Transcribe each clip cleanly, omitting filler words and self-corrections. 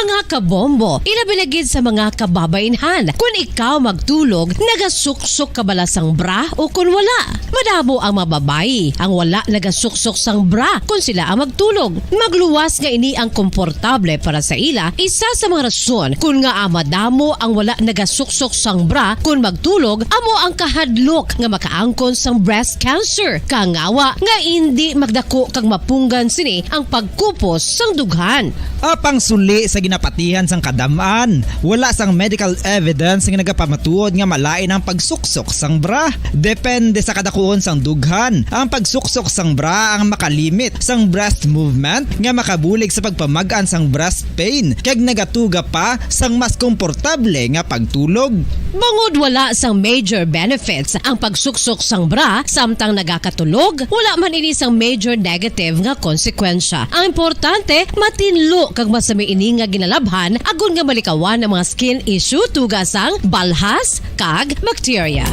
Mga kabombo, ilabinagid sa mga kababainhan. Kung ikaw magtulog, nagasuksok ka bala sang bra o kung wala. Madamo ang mababayi ang wala nagasuksok sang bra kung sila ang magtulog. Magluwas nga ini ang komportable para sa ila, isa sa mga rason kung nga madamo ang wala nagasuksok sang bra kung magtulog, amo ang kahadlok nga makaangkon sang breast cancer. Kangawa nga hindi magdako kag mapunggan sini ang pagkupos sang dughan. Apang suli sa ginapatihan sang kadamaan, wala sang medical evidence nga nagapamatuod nga malain ang pagsuksok sang bra. Depende sa kadakuon sang dughan. Ang pagsuksok sang bra ang makalimit sang breast movement nga makabulig sa pagpamagaan sang breast pain kag nagatuga pa sang mas komportable nga pagtulog. Bangod wala sang major benefits ang pagsuksok sang bra samtang nagakatulog, wala man ini sang major negative nga konsekwensya. Ang importante, matinlo kag masami ini nga ginalabhan agon nga malikawan ang mga skin issue tugas sang balhas kag bakterya.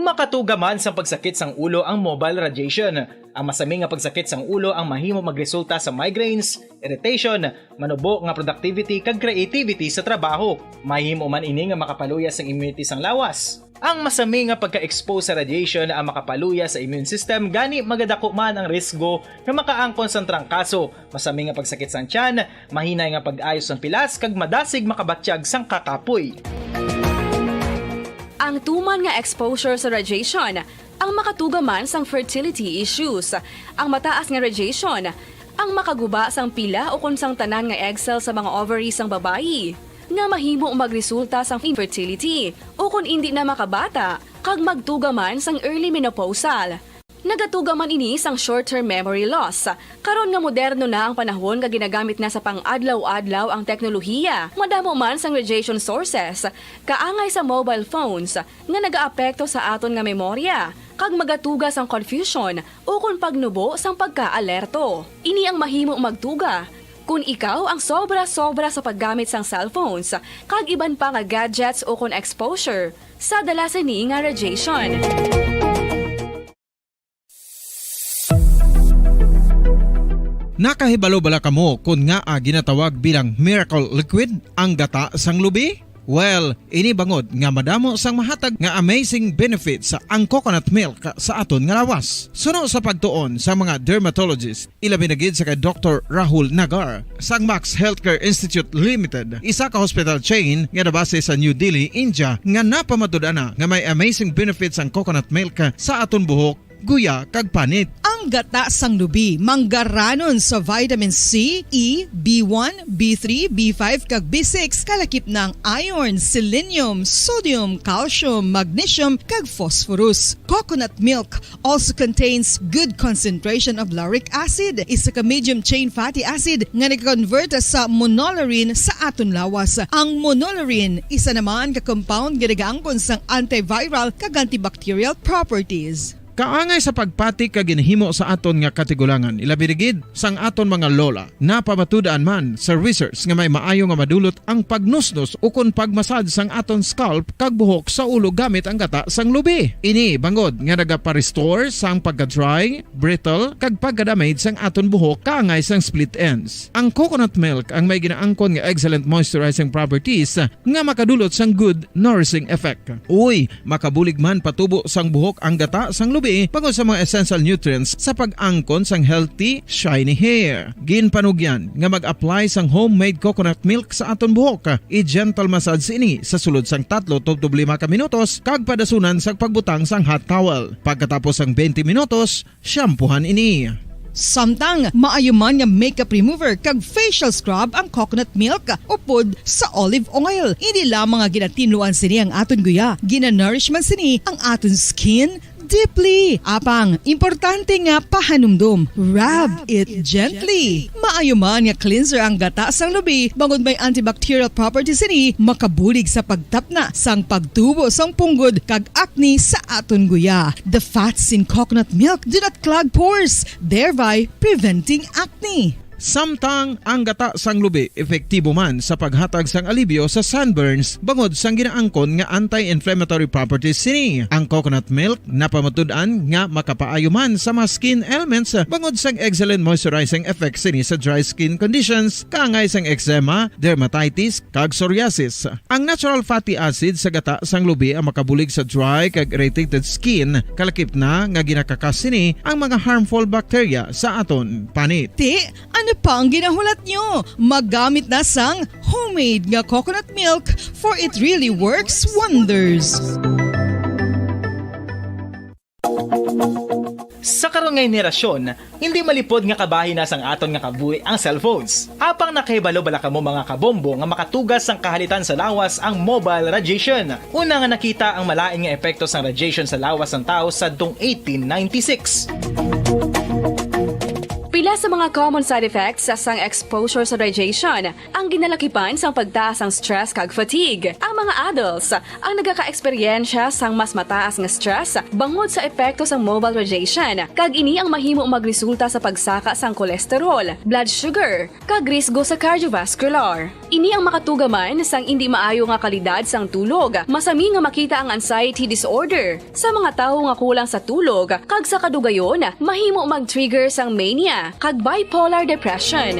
Makatuga man sa pagsakit sang ulo ang mobile radiation. Ang masami nga pagsakit sang ulo ang mahimo magresulta sa migraines, irritation, manubo nga productivity kag creativity sa trabaho. Mahimo man ini nga makapaluya sang immunity sang lawas. Ang masami nga pagka-expose sa radiation ang makapaluya sa immune system, gani magadako man ang risgo nga makaangkon sang trangkaso, masami nga pagsakit sang tiyan, mahinay nga pag-ayos sang pilas kag madasig makabatsyag sang kakapoy. Ang tuman nga exposure sa radiation ang makatuga man sang fertility issues. Ang mataas nga radiation ang makaguba sang pila o kung sang tanan nga egg cell sa mga ovaries sang babayi nga mahimo magresulta sang infertility o kung hindi na makabata kag magtuga man sang early menopausal. Nagatuga man ini sang short-term memory loss. Karon nga moderno na ang panahon nga ginagamit na sa pang-adlaw-adlaw ang teknolohiya. Madamo man sang radiation sources, kaangay sa mobile phones nga nagaapekto sa aton nga memorya, kag magatuga sang confusion o kung pagnubo sang pagka-alerto. Ini ang mahimo magtuga kung ikaw ang sobra-sobra sa paggamit sang cellphones, kag iban pa nga gadgets o kung exposure sa dalasan ni nga radiation. Nakahibalo bala kamo kung nga ginatawag bilang miracle liquid ang gata sang lubi? Well, ini bangod nga madamo sang mahatag nga amazing benefits sa ang coconut milk sa aton nga lawas. Suno sa pagtuon sa mga dermatologist, ilabi na gid sa kay Dr. Rahul Nagar sang Max Healthcare Institute Limited, isa ka hospital chain nga nabase sa New Delhi, India, nga napamatud-ana nga may amazing benefits ang coconut milk sa aton buhok, guya kag panit. Ang gata sang lubi manggaranon sa vitamin C, E, B1, B3, B5 kag B6 kalakip ng iron, selenium, sodium, calcium, magnesium kag phosphorus. Coconut milk also contains good concentration of lauric acid, isa ka medium chain fatty acid nga nag-convert sa monolaurin sa aton lawas. Ang monolaurin isa naman ka compound nga nagaangkon sang antiviral kag antibacterial properties. Kaangay sa pagpati ka ginhimo sa aton nga katigulangan, ilabirigid sang aton mga lola, napamatudan man sa research nga may maayo nga madulot ang pagnusnos o kon pagmasad sang aton scalp kag buhok sa ulo gamit ang gata sang lubi. Ini bangod nga nagapa-restore sang pagka-dry, brittle kag pagka-damage sang aton buhok kaangay sang split ends. Ang coconut milk ang may ginaangkon nga excellent moisturizing properties nga makadulot sang good nourishing effect. Uy, makabulig man patubo sang buhok ang gata sang lubi pagod sa mga essential nutrients sa pag-angkon sang healthy, shiny hair. Ginpanugyan nga mag-apply sang homemade coconut milk sa aton buhok. I-gentle massage ini sa sulod sang 3-5 ka minutos kag padasunan sang pagbutang sang hot towel. Pagkatapos sang 20 minutos, shampoohan ini. Samtang maayuman nga makeup remover kag facial scrub ang coconut milk upod sa olive oil. Hindi lamang nga ginatinluan sini ang aton guya, ginanourish man sini ang aton skin deeply. Apang, importante nga pahanumdum. Rub it gently. Maayo man nga cleanser ang gata sang lubi, bangod may antibacterial properties ini, makabulig sa pagtapna sang pagtubo sang punggod kag acne sa aton guya. The fats in coconut milk do not clog pores, thereby preventing acne. Samtang ang gata sang lubi epektibo man sa paghatag sang alibyo sa sunburns bangod sang ginaangkon nga anti-inflammatory properties sini. Ang coconut milk napamatud-an nga makapaayo man sa mga skin ailments bangod sang excellent moisturizing effect sini sa dry skin conditions kaangay sang eczema, dermatitis kag psoriasis. Ang natural fatty acid sa gata sang lubi ang makabulig sa dry kag irritated skin kalakip na nga ginakakas sini ang mga harmful bacteria sa aton panit. Ano pa ang ginahulat nyo? Magamit na sang homemade nga coconut milk for it really works wonders. Sa karon nga henerasyon, hindi malipod nga kabahin na sang aton nga kabuhi ang cellphones. Apang nakahibalo bala kamo mga kabombo nga makatugas sang kahalitan sa lawas ang mobile radiation. Una nga nakita ang malain nga epekto sang radiation sa lawas ng tao sa 1896. Pila sa mga common side effects sa sang exposure sa radiation ang ginalakipan sang pagtaas ang stress kag fatigue. Ang mga adults ang nagaka-eksperyensya sang mas mataas nga stress bangod sa epekto sang mobile radiation kag ini ang mahimo magresulta sa pagsaka sang kolesterol, blood sugar kag risgo sa cardiovascular. Ini ang makatugaman sang hindi maayo nga kalidad sang tulog. Masami nga makita ang anxiety disorder sa mga tawo nga kulang sa tulog kag sa kadugayon mahimo mag-trigger sang mania kag bipolar depression.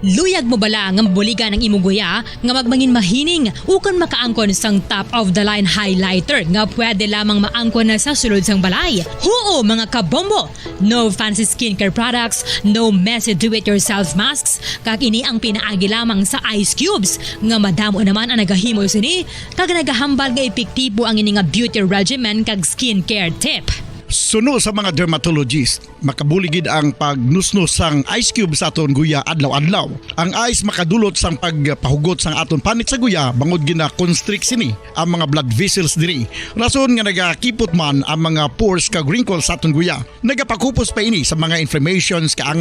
Luyag mo bala nga mabuligan ang imong guya nga magmangin mahining ukon makaangkon sang top of the line highlighter nga pwede lamang maangkon na sa sulod sang balay. Huo mga kabombo! No fancy skincare products, no messy do-it-yourself masks, kag ini ang pinaagi lamang sa ice cubes nga madamo naman ang nagahimo sini kag nagahambal nga epektibo ang ini nga beauty regimen kag skincare tip. Suno sa mga dermatologist, makabuligid ang pagnusnos sang ice cube sa aton guya adlaw-adlaw. Ang ice makadulot sang pagpahugot sang aton panit sa guya bangod gina-constrict sini ang mga blood vessels diri. Rason nga nagakipot man ang mga pores kag wrinkles sa aton guya. Nagapakupos pa ini sa mga inflammations kaang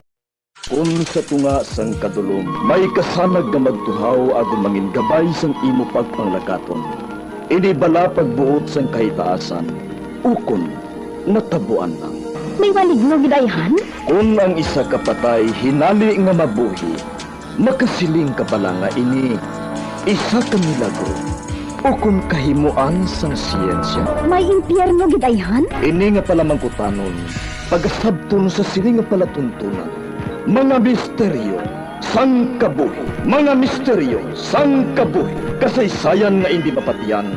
Kung sa tunga sang kadulom, may kasanag nga magtuhaw agon mangin gabay sang imo pagpanglakaton. Ini bala pagbuot sang kahitaasan, ukon natabuan lang. May maligno gidayhan? Kung ang isa kapatay hinali nga mabuhi, makasiling ka pala nga ini isa ka milagro o kung kahimuan sang siyensya. May impyerno gidayhan? Ini nga pala mangkutanon, pagasabton sa siling nga palatuntunan. Mga misteryo sang kabuhi, mga misteryo sang kabuhi, kasaysayan nga hindi mapatiyan.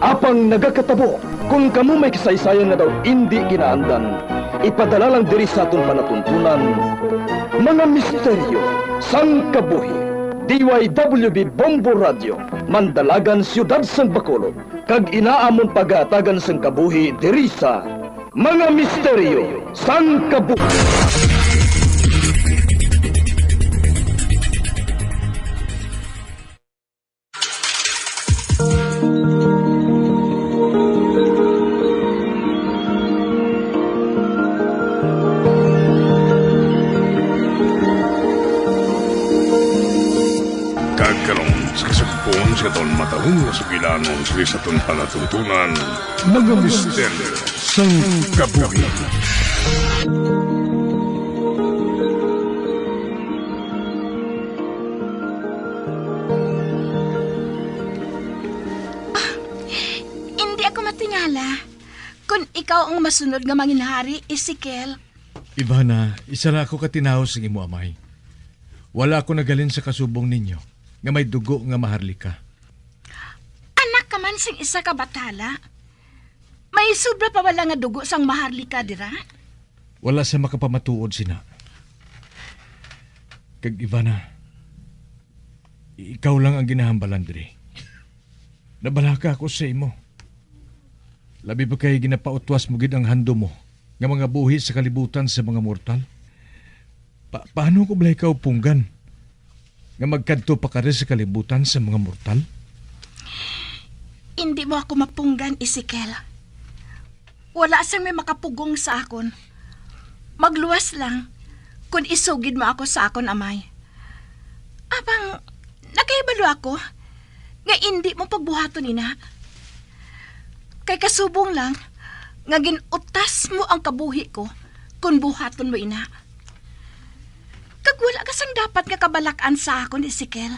Apang nagakatabo, kung kamo may kasaysayan nga daw hindi ginaandan, ipadala lang diri sa aton panatuntunan. Mga misteryo sang kabuhi, DYWB Bombo Radio, Mandalagan, Siyudad sang Bacolod, kag inaamon pagatagan sang kabuhi diri sa Mga Misteryo sang Kabuhi. Sa ton matahong na sugilanon sa ton palatuntunan, mga misteryo sang kabuhi. Hindi ako matingala. Kung ikaw ang masunod nga manginhari, Ezekiel. Ivana, isa na ako katinaw sa imo amay. Wala ako nagalin sa kasubong ninyo nga may dugo nga maharlika. Anak ka man sing isa ka batala. May sobra pa wala nga dugo sang maharlika dira? Wala sa makapamatuod sina. Kag Ivana, ikaw lang ang ginahambalan diri. Nabalaka ako sa imo. Labi ba kay ginapautwas mo gid ang hando mo nga mga buhi sa kalibutan sa mga mortal? Paano ko balay ikaw punggan nga magkadto pa ka rin sa kalibutan sa mga mortal? Hindi mo ako mapunggan, Ezekiel. Wala sang may makapugong sa akon. Magluwas lang kung isugid mo ako sa akon amay. Abang nakaibalo ako nga hindi mo pagbuhaton ina. Kay kasubong lang, nga ginutas mo ang kabuhi ko kung buhaton mo ina. Kag wala ka sang dapat nga kabalakan sa akon, Ezekiel.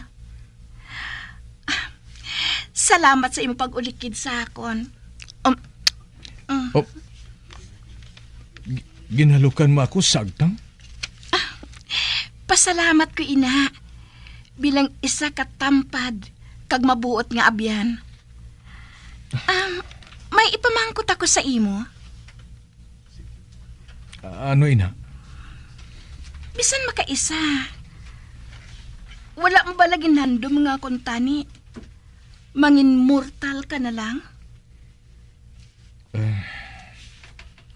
Salamat sa imong pag-ulikid sa akon. Ginalukan mo ako sagtang? Pasalamat ko ina bilang isa ka tampad kag mabuot nga abyan. May ipamangkot ako sa imo. Ano ina? Bisan makaisa. Wala mo ba laging handom nga kuntani? Mangin mortal ka na lang?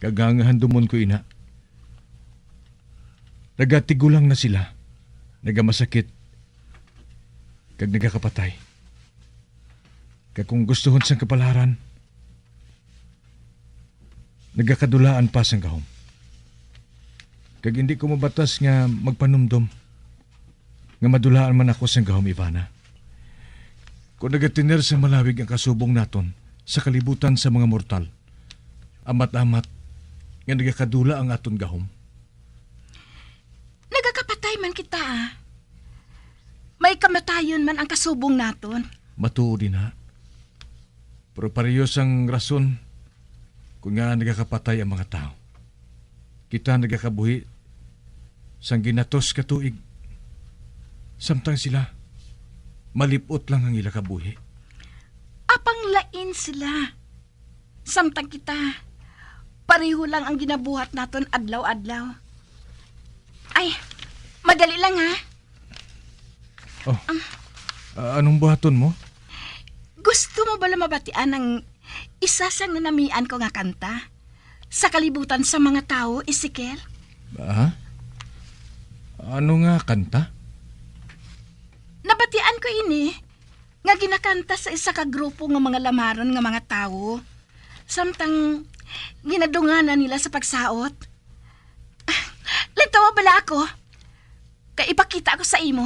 Kagangahan dumon ko ina. Nagatigulang na sila. Nagamasakit. Kag nagakapatay. Kag kung gustuhon sang kapalaran, nagakadulaan pa sang gahom. Kag hindi ko mabatas nga magpanumdom nga madulaan man ako sang gahom, Ivana. Kung nagatiner sa malawig ang kasubong naton sa kalibutan sa mga mortal, amat-amat nga nagakadula ang aton gahom. Nagakapatay man kita. May kamatayon man ang kasubong naton. Matuo din ha. Pero parehas ang rason kung nga nagakapatay ang mga tao. Kita nagakabuhi sang ginatos katuig. Samtang sila, malipot lang ang ila kabuhi. Apang lain sila. Samtang kita, pareho lang ang ginabuhat naton adlaw-adlaw. Ay, madali lang ha. Anong buhaton mo? Gusto mo ba mabatian ng isa sa nanamian ko nga kanta? Sa kalibutan sa mga tao, Ezekiel? Ano nga kanta? Nabatian ko ini nga ginakanta sa isa ka grupo nga mga lamaron nga mga tao. Samtang ginadunganan nila sa pagsaot. Lintawa bala ako. Kaya ipakita ako sa imo.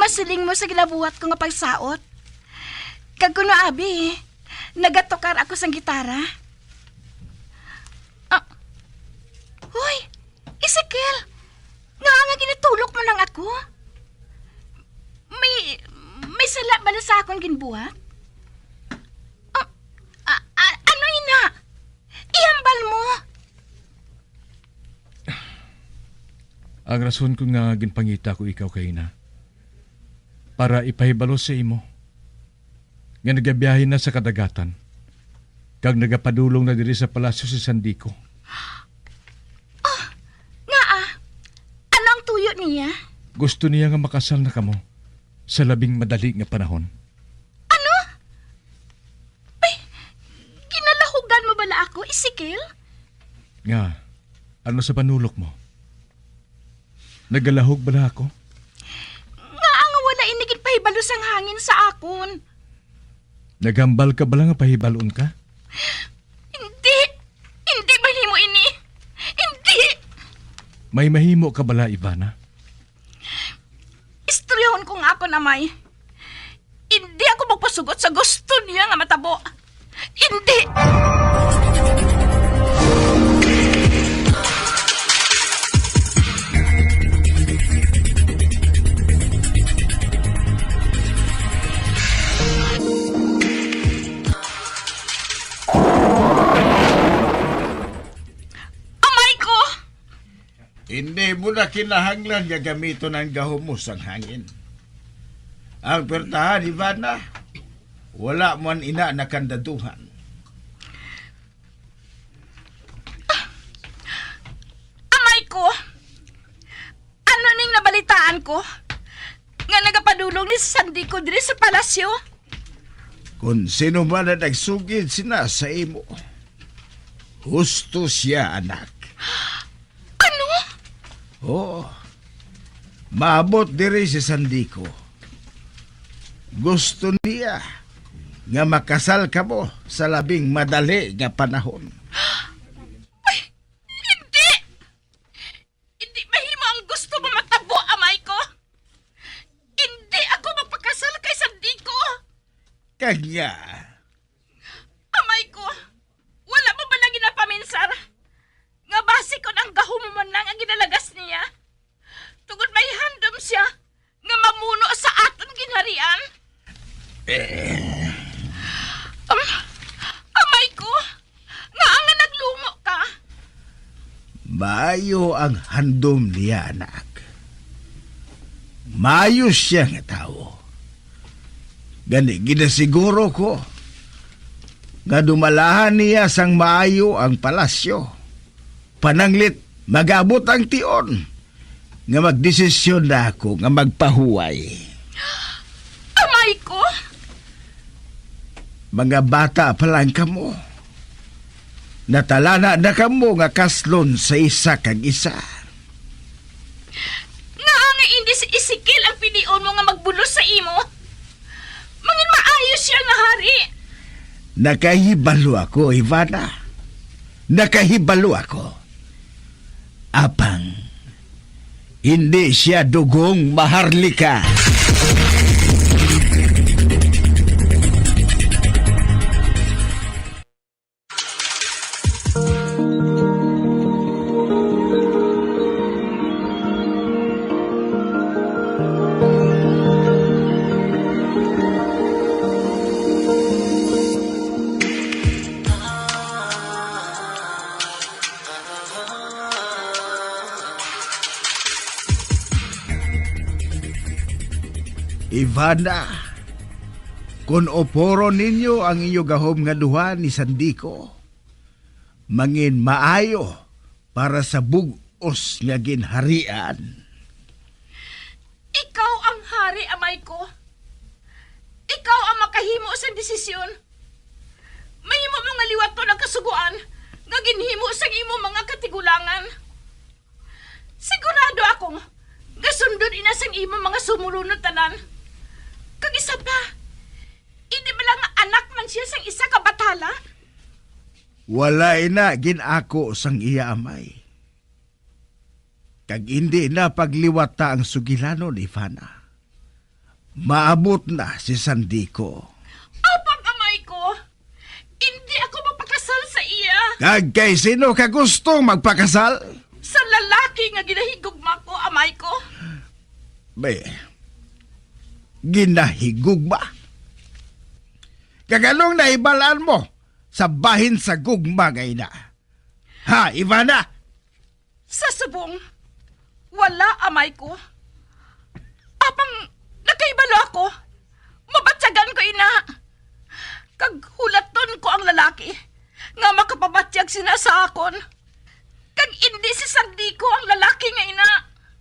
Masiling mo sa gilabuhat ko nga pagsaot. Kag kuno abi, nagatokar ako sang gitara. Hoy, Ezekiel, nga ginitulok mo lang ako. May sala ba na sa akong ginbuhat? Ano ina? Ihambal mo. Ang rason ko nga ginpangita ko ikaw kay ina. Para ipahibalo sa imo nga nagabiyahin na sa kadagatan kag nagapadulong na diri sa palasyo si Sandico. Ano ang tuyo niya? Gusto niya nga makasal na kamo sa labing madali nga panahon. Ano? Ay, kinalahugan mo bala ako, Ezekiel? Nga, ano sa panulok mo? Nagalahog bala ako? Pahibalo sang hangin sa akon. Nagambal ka ba lang nga pahibalon ka? Hindi. Hindi mahimo ini. Hindi. May mahimo ka bala, Ivana? Istoryahon ko nga ako na may. Hindi ako magpasugot sa gusto niya nga matabo. Hindi. Hindi mo na kinahanglan nga gamito ng gahumos ang hangin. Ang pertahan, Ivana, wala man ina na kandaduhan. Amay ko! Ano ning nabalitaan ko? Nga nagapadulong ni Sandico diri sa palasyo? Kung sino man na nagsugid sina sa imo, husto siya, anak. Oo. Maabot diri si Sandico. Gusto niya nga makasal ka mo sa labing madali nga panahon. Hindi! Hindi mahimo ang gusto mo matabo, amay ko. Hindi ako magpakasal kay Sandiko. Kanya, Amay ko, wala mo ba lang ginapaminsar? Nga base ko ng gahuman lang ang ginalagas niya. Tungod may handom siya nga mamuno sa aton ginharian. Amay ko, nga ang naglumo ka. maayo ang handom niya, anak. Maayo siya nga tao. Gani, ginasiguro ko nga dumalahan niya sang maayo ang palasyo. Pananglit, magabot ang tion nga magdesisyon na ako nga magpahuway. Amay ko, Mga bata pa lang kamo. Natalana na kamo nga kaslon sa isa kag isa. nga nga hindi si Ezekiel ang pilion mo nga magbulos sa imo. Mangin maayos siya nga hari. Nakahibalo ako, Ivana. Nakahibalo ako. Apang, hindi siya dugong maharlika. Ivana, kung oporo ninyo ang inyo gahom nga duha ni Sandiko, mangin maayo para sa bugos nga ginharian. Ikaw ang hari, amay ko. Ikaw ang makahimo sa desisyon. Mahimo mo nga liwaton ang kasuguan nga ginhimo sa imo mga katigulangan. Sigurado akong gasundod ina sang imo mga sumurunod tanan. Kag isa pa, hindi ba lang anak man siya sang isa ka batala? Wala ina ginako sang iya amay. Kag hindi na pagliwata ang sugilanon, Ivana. Maabot na si Sandiko. Apang amay ko, hindi ako mapakasal sa iya. Kag kay sino ka gustong magpakasal? Sa lalaki nga ginahigugma ko, amay ko. Be, ginahigugma. Kaganong naibalaan mo sa bahin sa gugma ngay na. Ha, Ivana? Sa subong, wala amay ko. Apang nakaibalo ako, mabatyagan ko ina. Kag hulaton ko ang lalaki nga makapabatyag sina sa akon. Kag hindi si Sandiko ang lalaki nga ina.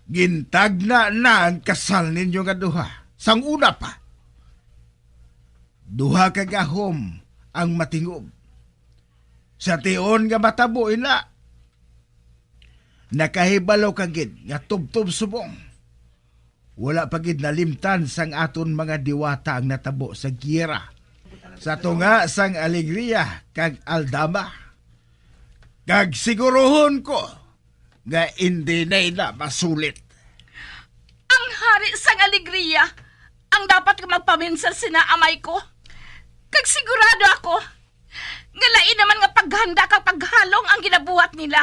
Gintagna na ang kasal ninyo nga duha. Sang una pa. Duha ka gahom ang matingob. Sa tion nga matabo ina. Nakahibalo kagid nga tubtob subong. Wala pagid nalimtan sang aton mga diwata ang natabo sa gira. Sa tunga sang alegria kag aldama. Kag siguruhon ko nga hindi na masulit. Ang hari sang alegria ang dapat ka magpaminsal sina amay ko. Kag sigurado ako nga lain naman nga paghanda kag paghalong ang ginabuhat nila.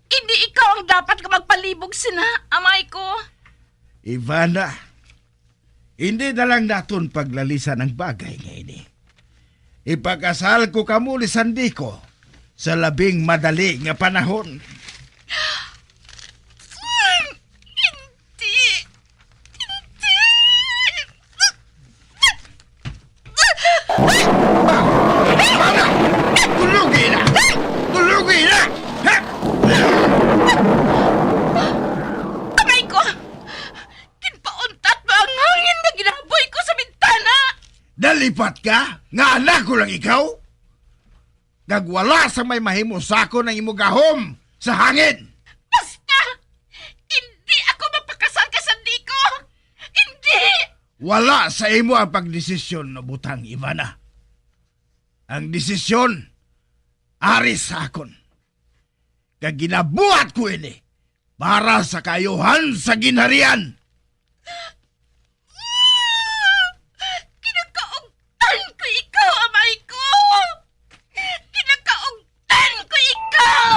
Hindi ikaw ang dapat ka magpalibog sina amay ko. Ivana, hindi na lang naton paglalisan ang bagay ngayon eh. Ipagkasal ko kamo ni Sandiko sa labing madali nga panahon. Tulugi na! Tulugi na! Amay ko! Kinpauntat ba ang hangin na ginaboy ko sa bintana? Nalipat ka? Nga anak ko lang ikaw? Nagwala sa may mahimo sako ng imo gahom sa hangin. Basta! Hindi ako mapakasal ka sa Sandiko! Hindi! Wala sa imo ang pagdesisyon na butang Ivana. Ang desisyon, ari sa akon. Kag ginabuhat ko ini para sa kayuhan sa ginharian. Kinakaugtan ko ikaw, amay ko! Kinakaugtan ko ikaw!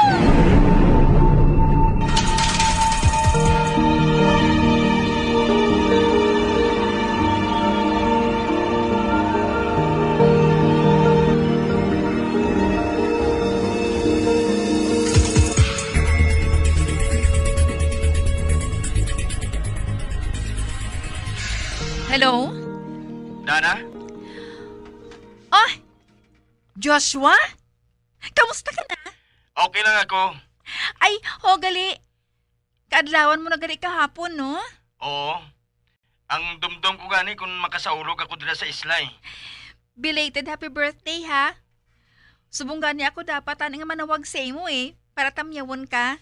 Hello? Dana? Oh, Joshua? Kamusta ka na? Okay lang ako. Ay, gali. Kaadlawan mo na gali kahapon, no? Oo. Ang dumdum ko gani kung makasaulog ako dila sa islay. Belated happy birthday, ha? Subong gani ako dapat nga manawag sa imo para tamyawon ka.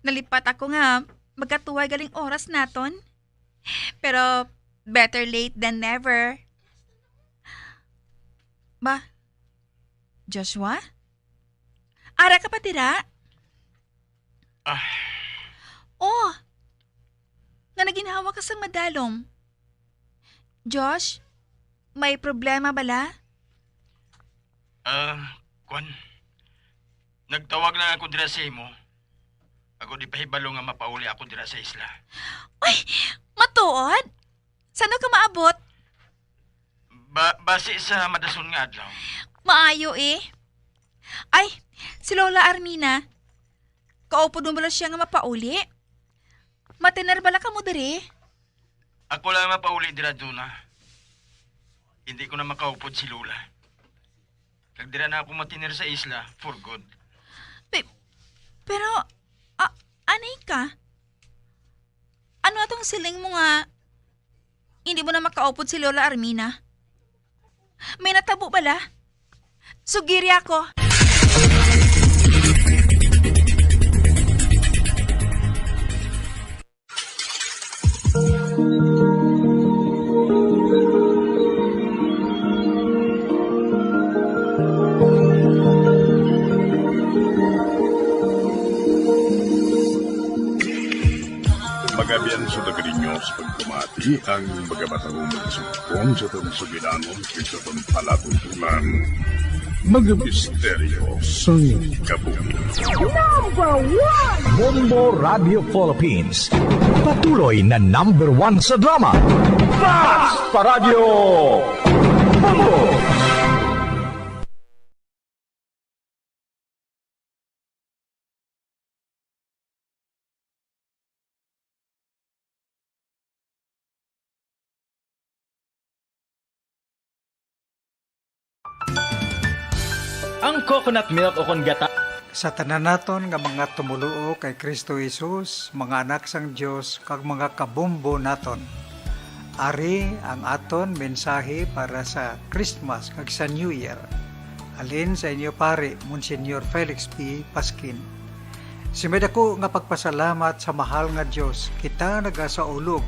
Nalipat ako nga, magkatuway galing oras naton. Pero, better late than never. Ba? Joshua? Ara ka pa tira? Oh, nga naginhawa ka sang madalom. Josh, may problema bala? Kwan. Nagtawag lang ako dira sa imo. Ako di pahibalo nga mapauli ako dira sa isla. Ay, matuod? Saan ka maabot? Base sa madason nga adlaw. Maayo Ay, si Lola Armina. Kaupo doon bala siya nga mapauli? Matinar bala ka mo diri? Ako lang mapauli dira duna. Hindi ko na makaupod si Lola. Kag dira na ako matinir sa isla for good. Pero, anay ka? Ano atong siling mo nga hindi mo na makaupod si Lola Armina? May natabo bala? Sugiri ako. Magabian sa tagarinyo sa pagkumati ang magabatang magsukon sa tansugilanon kaysa itong palatuntunan. Mga misteryo sa kabuhi. Number 1! Bombo Radio Philippines. Patuloy na number 1 sa drama. Fast pa Radio Bombo! Ang coconut milk o kon gata. Sa tanan naton nga mga tumuluo kay Kristo Jesus, mga anak sang Dios kag mga kabombo naton. Ari ang aton mensahe para sa Christmas kag sa New Year. Alin sa inyo pare, Monsignor Felix P. Paskin. Simedako nga pagpasalamat sa mahal nga Dios, kita nagasaulog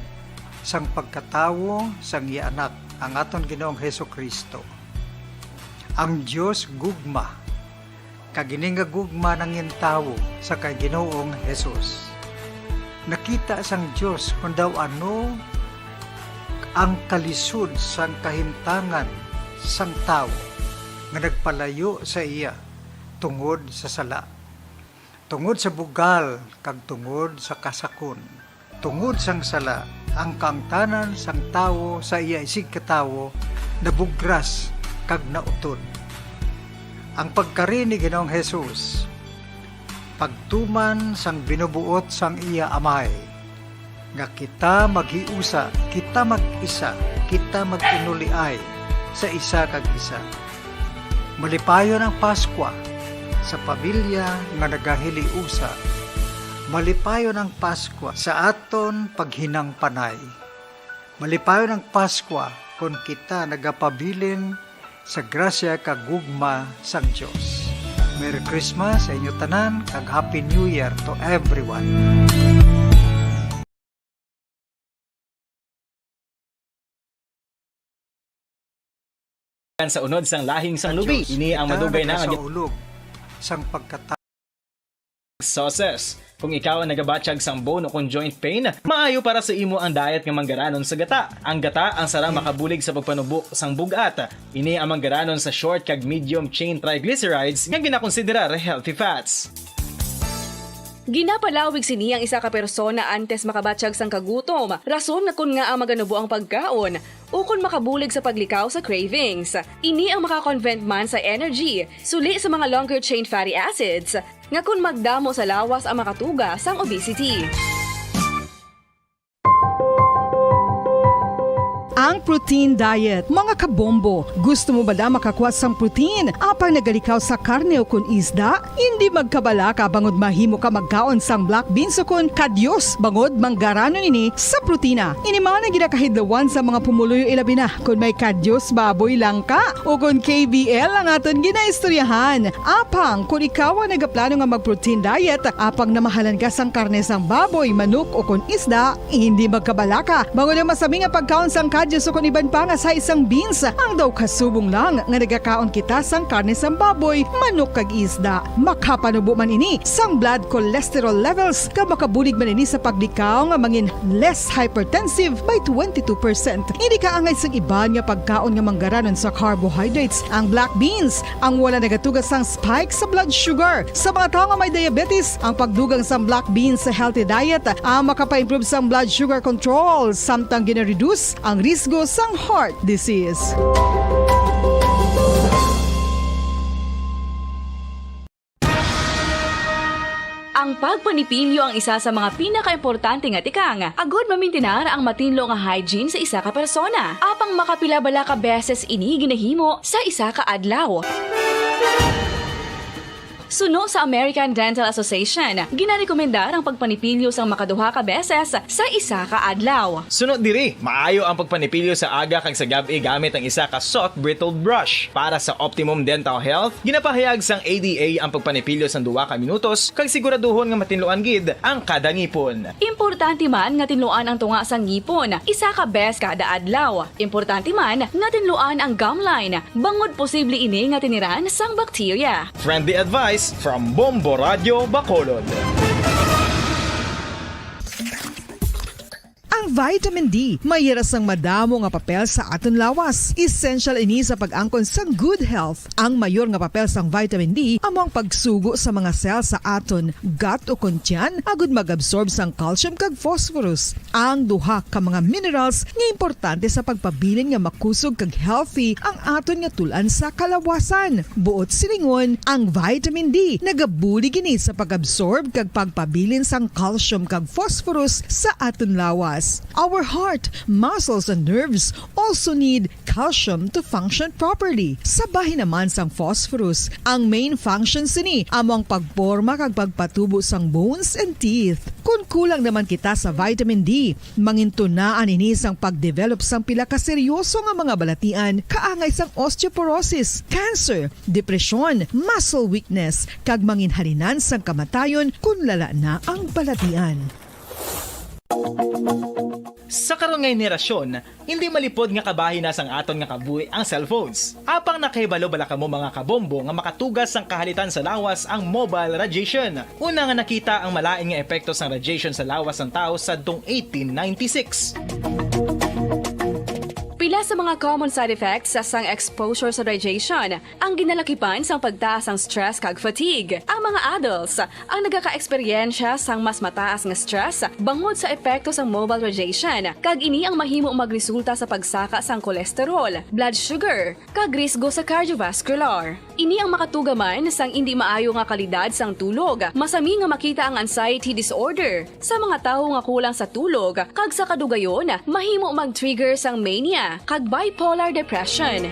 sang pagkatawo sang iya anak, ang aton Ginoong Hesus Kristo. Ang Diyos gugma, kagining nga gugma ng intawo sa kay Ginoong Hesus. Nakita sang Diyos kung daw ano ang kalisod sang kahimtangan sang tao nga nagpalayo sa iya tungod sa sala, tungod sa bugal kag tungod sa kasakon, tungod sang sala ang kaangtanan sang tao sa iya isig katawo nabugras kag nautod. Ang pagkari ni Ginoong Hesus, pagtuman sang binubuot sang iya amay, nga kita maghiusa, kita mag-isa, kita mag-inuliay sa isa kag isa. Malipayon ang Paskwa sa pamilya nga nagahiliusa. Malipayon ang Paskwa sa aton paghinang panay. Malipayon ang Paskwa kung kita nagapabilin sa grasya kag gugma sang Dios. Merry Christmas sa inyo tanan kag Happy New Year to everyone. sa unod sang lahing sang lubi. Ini ang madugay na sa ulog sang pagkata sauces. Kung ikaw ang nagabatsyag sang bone o kung joint pain, maayo para sa imo ang diet nga manggaranon sa gata. Ang gata ang sarang makabulig sa pagpanubok sang bugat. Ini ang manggaranon sa short kag medium chain triglycerides nga ginakonsiderar healthy fats. Ginapalawig sini ang isa ka persona antes makabatsyag sang kagutom. Rason nga kun nga ang maganubo ang pagkaon o kun makabulig sa paglikaw sa cravings. Ini ang makakonvent man sa energy, suli sa mga longer chain fatty acids, nga kun magdamo sa lawas ang makatuga sang obesity. Ang protein diet. Mga kabombo, gusto mo ba na makakuha sang protein? Apang nagalikaw sa karne o kun isda? Hindi magkabala ka bangod mahimo ka magkaon sang black beans o kun kadyos bangod manggaranon ini sa protina. Ini mga na ginakahidlawan sa mga pumuluyo ilabi na kung may kadyos baboy lang ka o kung KBL ang aton ginaistoryahan. Apang kung ikaw ang nagaplano nga mag-protein diet, apang namahalan ka sang karne sang baboy, manok o kun isda, hindi magkabala ka bangod ang masami nga pagkaon sang kadyos o kung iban pa nga sa isang beans, ang daw kasubong lang nga nagakaon kita sang karne sang baboy, manok kag isda. Makapanubo man ini sang blood cholesterol levels ka makabulig man ini sa paglikaw nga mangin less hypertensive by 22%. Hindi ka angay sang iban nga pagkaon nga manggaranon sa carbohydrates. Ang black beans ang wala nagatugas sang spike sa blood sugar. Sa mga tao nga may diabetes, ang pagdugang sang black beans sa healthy diet ang makapa-improve sang blood sugar control samtang gina-reduce ang risgo sang heart disease. Ang pagpanipilyo ang isa sa mga pinaka-importante nga tikang. Agod mamintinar ang matinlo nga hygiene sa isa ka persona. Apang makapilabala ka beses ini ginahimo sa isa ka adlaw. Suno sa American Dental Association, ginarekomendar ang pagpanipilyo sang makaduha ka beses sa isa ka adlaw. Sunod diri, maayo ang pagpanipilyo sa aga kag sa gabi gamit ang isa ka soft brittle brush. Para sa optimum dental health, ginapahayag sang ADA ang pagpanipilyo sang 2 ka minutos kag siguraduhon nga matinluan gid ang kada ngipon. Importante man nga tinluan ang tunga sang ngipon, isa ka bes kada adlaw. Importante man nga tinluan ang gum line, bangod posible ini nga tiniran sang bakterya. Friendly advice from Bombo Radio Bacolod. Ang vitamin D, mayira sang madamo nga papel sa aton lawas. Essential ini sa pag-angkon sang good health. Ang mayor nga papel sang vitamin D among pagsugo sa mga cell sa aton gut o kuntyan agud mag-absorb sang calcium kag phosphorus. Ang duha ka mga minerals nga importante sa pagpabilin nga makusog kag healthy ang aton nga tulan sa kalawasan. Buot silingon, ang vitamin D nagabulig ini sa pag-absorb kag pagpabilin sang calcium kag phosphorus sa aton lawas. Our heart, muscles, and nerves also need calcium to function properly. Sabahin naman sang phosphorus, ang main functions ni among pagporma kag pagpatubo sang bones and teeth. Kung kulang naman kita sa vitamin D, mangintunaan ini sang pagdevelop sang pila ka seryoso nga mga balatian, kaangay sang osteoporosis, cancer, depresyon, muscle weakness, kag manginhalinan sang kamatayon kung lala na ang balatian. Sa karon nga henerasyon, hindi malipod nga kabahin na sang aton nga kabuhi ang cellphones. Apang nakahibalo bala kamo mga kabombo nga makatugas sang kahalitan sa lawas ang mobile radiation. Una nga nakita ang malain nga epekto sang radiation sa lawas ng tao sadtong 1896. Pila sa mga common side effects sa sang exposure sa radiation ang ginalakipan sang pagtaas ang stress kag fatigue. Ang mga adults ang nagaka-eksperyensya sang mas mataas nga stress bangod sa epekto sang mobile radiation kag ini ang mahimo magresulta sa pagsaka sang kolesterol, blood sugar, kag risgo sa cardiovascular. Ini ang makatugaman sang hindi maayo nga kalidad sang tulog. Masami nga makita ang anxiety disorder sa mga tawo nga kulang sa tulog kag sa kadugayon mahimo mag-trigger sang mania kag bipolar depression.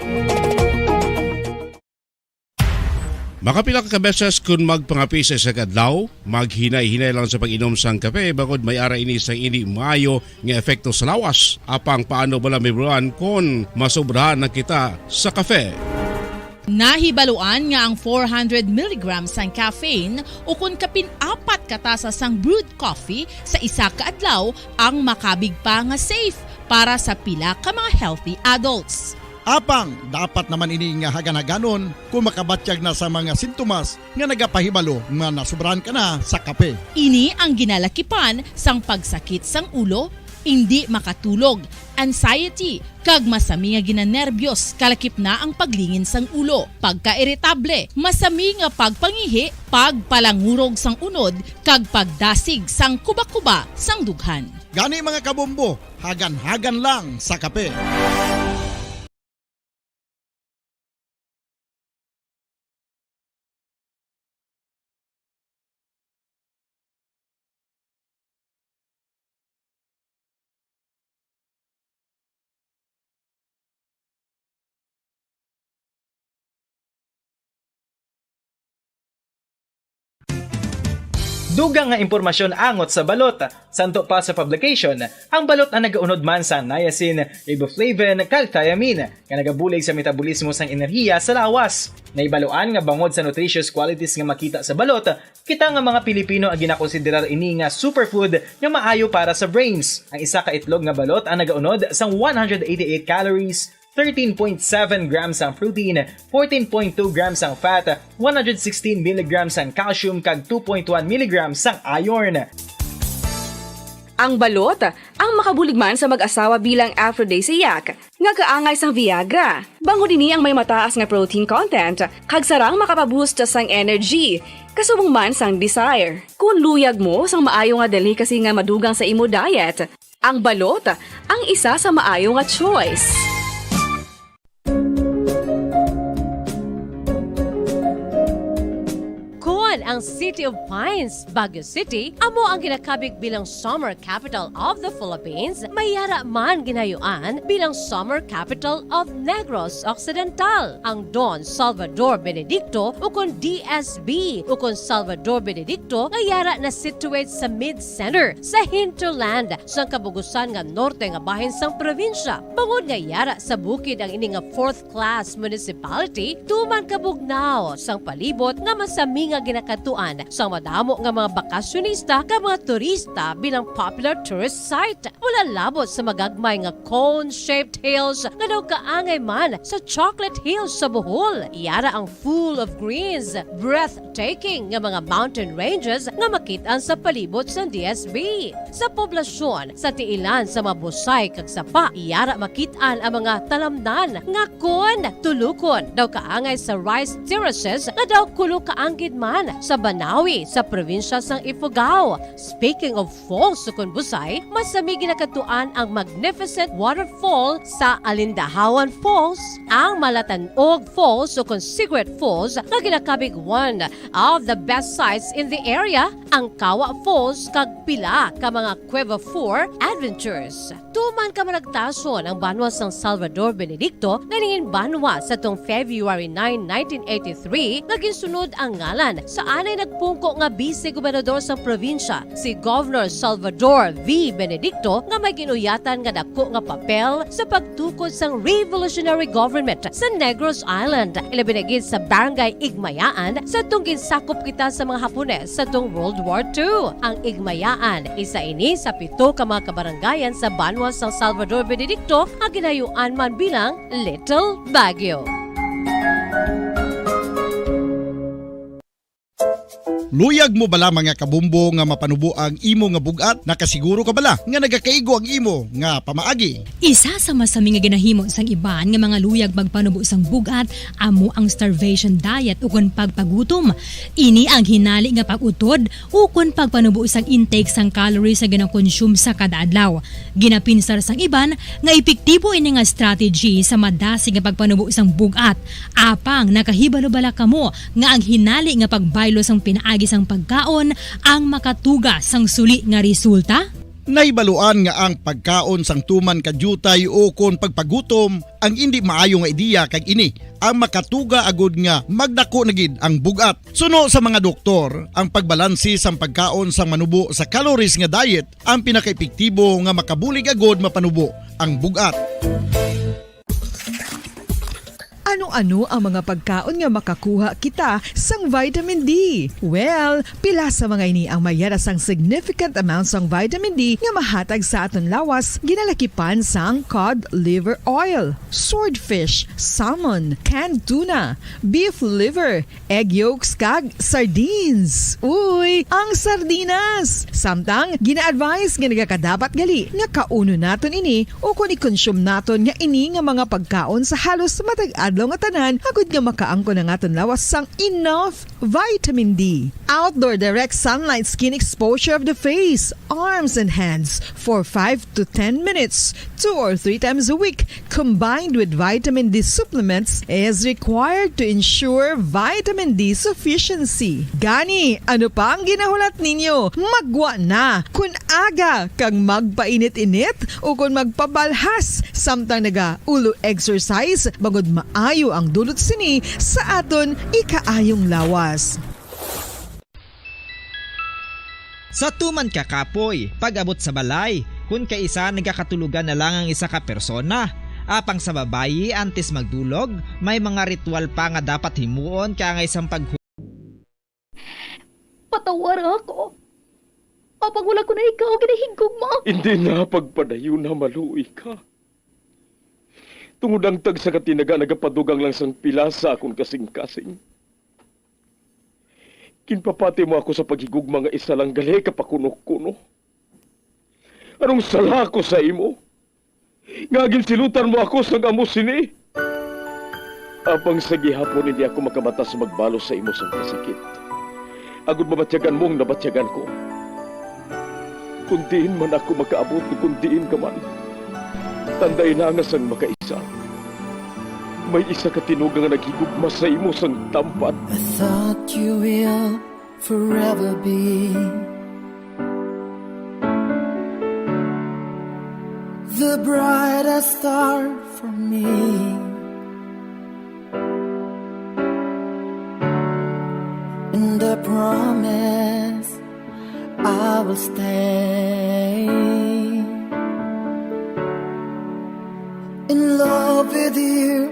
Makapila ka beses kung magpangapi sa isa kadlaw, maghinay-hinay lang sa pag-inom sang kape bagod may ara ini sang hindi maayo nga epekto sa lawas. Apang paano bala mibruan kung masobrahan na kita sa kape? Nahibaluan nga ang 400 mg sang caffeine o kung kapin-4 katasa sang brewed coffee sa isa ka adlaw ang makabig pa nga safe para sa pila ka mga healthy adults. Apang dapat naman ini nga hagan-haganon kung makabatyag na sa mga sintomas nga nagapahibalo nga nasubran ka na sa kape. Ini ang ginalakipan sang pagsakit sang ulo, hindi makatulog, anxiety, kag masami nga ginanerbiyos, kalakip na ang paglingin sang ulo, pagka-irritable, masami nga pagpangihi, pagpalangurog sang unod, kag pagdasig sang kuba-kuba sang dughan. Gani mga kabombo, hagan-hagan lang sa kape. Dugang nga impormasyon angot sa balot. Santo pa sa publication, ang balot ang nagaunod man sa niacin, riboflavin, kag thiamine, nga nagabulig sa metabolismo sang enerhiya sa lawas. Naibaluan nga bangod sa nutritious qualities nga makita sa balot, kita nga mga Pilipino ang ginakonsiderar ini nga superfood nga maayo para sa brains. Ang isa ka itlog nga balot ang nagaunod sang 188 calories, 13.7 grams ang protein, 14.2 grams ang fat, 116 mg ang calcium kag 2.1 mg ang iron. Ang balot, ang makabulig man sa mag-asawa bilang aphrodisiac, nga kaangay sang Viagra. Bango din ang may mataas nga protein content, kag sarang makapaboost sang energy, kasubong man sang desire. Kung luyag mo sang maayo nga delicacy nga madugang sa imo diet, ang balot, ang isa sa maayo nga choice. Ang City of Pines, Baguio City, amo ang ginakabig bilang summer capital of the Philippines, mayara man ginayuan bilang summer capital of Negros Occidental. Ang Don Salvador Benedicto ukon DSB ukon Salvador Benedicto ngayara na situate sa mid-center sa hinterland sa kabugusan nga norte nga bahin sang probinsya. Bangod ngayara sa bukid ang ini nga fourth class municipality, tuman kabugnaw sang palibot nga masami nga ginakatuan sa madamo nga mga bakasyonista ka mga turista bilang popular tourist site. Wala labot sa magagmay nga cone-shaped hills nga daw kaangay man sa chocolate hills sa Bohol. Iyara ang full of greens, breathtaking nga mga mountain ranges nga makitaan sa palibot sa DSB. Sa poblasyon, sa tiilan sa mabusay kag sapa, iyara makitaan ang mga talamdan nga kon tulukon daw kaangay sa rice terraces nga daw kulo kaanggid man sa Banawi sa probinsya sang Ifugao. Speaking of falls sa Busay, masami ginakatuan ang magnificent waterfall sa Alindahawan Falls, ang Malatanog Falls o Secret Falls na ginakabig one of the best sites in the area, ang Kawa Falls kag pila ka mga Cueva 4 adventures. Tuman ka managtason ang banwa sang Salvador Benedicto na ningin banwa sa tong February 9, 1983 naging sunod ang ngalan sa anay nagpungko nga vice-gobernador sa probinsya, si Governor Salvador V. Benedicto nga may ginuyatan nga dako nga papel sa pagtukod sang revolutionary government sa Negros Island. Ilabinagid sa Barangay Igmayaan sa tong ginsakop kita sa mga Hapones sa tong World War II. Ang Igmayaan, isa ini sa 7 ka mga kabarangayan sa banwa sang Salvador Benedicto nga ginayuan man bilang Little Baguio. Luyag mo bala mga kabumbo nga mapanubo ang imo nga bugat? Nakasiguro ka bala nga nagakaigo ang imo nga pamaagi? Isa sa masami nga ginahimo sang iban nga mga luyag magpanubo sang bugat amo ang starvation diet ukon pagpagutom. Ini ang hinali nga pag-utod ukon pagpanubo sang intake sang calories sa ginakonsume sa kada adlaw. Ginapinsar sang iban nga epektibo ini nga strategy sa madasig nga pagpanubo sang bugat. Apang nakahibalo bala kamo nga ang hinali nga pagbaylo sang pinaagi sang pagkaon ang makatuga sang suli nga resulta? Naibaluan nga ang pagkaon sang tuman kadyutay o kon pagpagutom ang hindi maayo nga ideya kag ini ang makatuga agud nga magdako na gid ang bugat. Suno sa mga doktor, ang pagbalansi sang pagkaon sang manubo sa calories nga diet ang pinakaepektibo nga makabulig agud mapanubo ang bugat. Ano Ano ang mga pagkaon nga makakuha kita sang vitamin D? Well, pila sa mga ini ang mayara sang significant amount sang vitamin D nga mahatag sa aton lawas ginalakipan sang cod liver oil, swordfish, salmon, canned tuna, beef liver, egg yolks kag sardines. Uy, ang sardinas! Samtang gina-advise nga nagakadapat gali nga kauno naton ini o kung i-consume naton nga ini nga mga pagkaon sa halos matag adlaw nga tanan agud nga makaangko na naton lawas sang enough vitamin D. Outdoor direct sunlight skin exposure of the face, arms and hands for 5 to 10 minutes 2 or 3 times a week combined with vitamin D supplements is required to ensure vitamin D sufficiency. Gani, ano pa ang ginahulat ninyo? Magwa na kun aga kang magpainit-init o kung magpabalhas samtang naga-ulo exercise bagod maayo ang dulot sini sa aton ikaayong lawas. Sa tuman ka kapoy, pag-abot sa balay, kung kaisa nagkakatulugan na lang ang isa ka persona. Apang sa babayi, antes magdulog, may mga ritual pa nga dapat himuon kaya nga isang Patawar ako. Apang wala ko na ikaw, ginahigog mo. Hindi na pagpadayo na maluoy ka. Tungod ang tag sa katinaga nagapadugang lang sang pila sa akong kasing-kasing. Kinpapati mo ako sa paghigugma nga isa lang gali kapakuno-kuno. Anong sala ko sa imo? Ngagin silutan mo ako sa amo sini. Apang sa gihapon hindi ako makabatas magbalo sa imo sang kasakit. Agud mabatyagan mong nabatyagan ko. Kundiin man ako makaabot, kundiin ka man. Tanday na nga sang makaisa. May isa ka tinugang nga naghigugma sa imo sang tampat. I thought you will forever be the brightest star for me. And I promise I will stay in love with you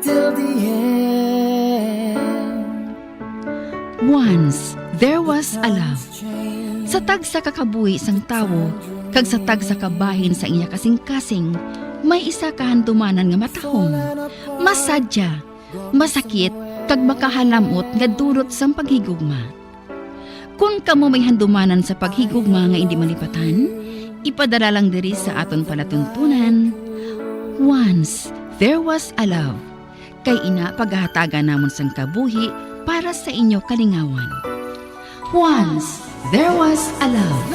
till the end. Once, there was a love. Sa tag sa kakabuhi sang tawo, kag sa tag sa kabahin sa iya kasing-kasing, may isa kahandumanan nga matahong, masadya, masakit, kag makahalamot nga durot sang paghigugma. Kung kamo may handumanan sa paghigugma nga hindi malipatan, ipadala lang diri sa aton palatuntunan. Once, there was a love. Kay ina paghahatagan namon sang kabuhi para sa inyo kalingawan. Once, there was a love.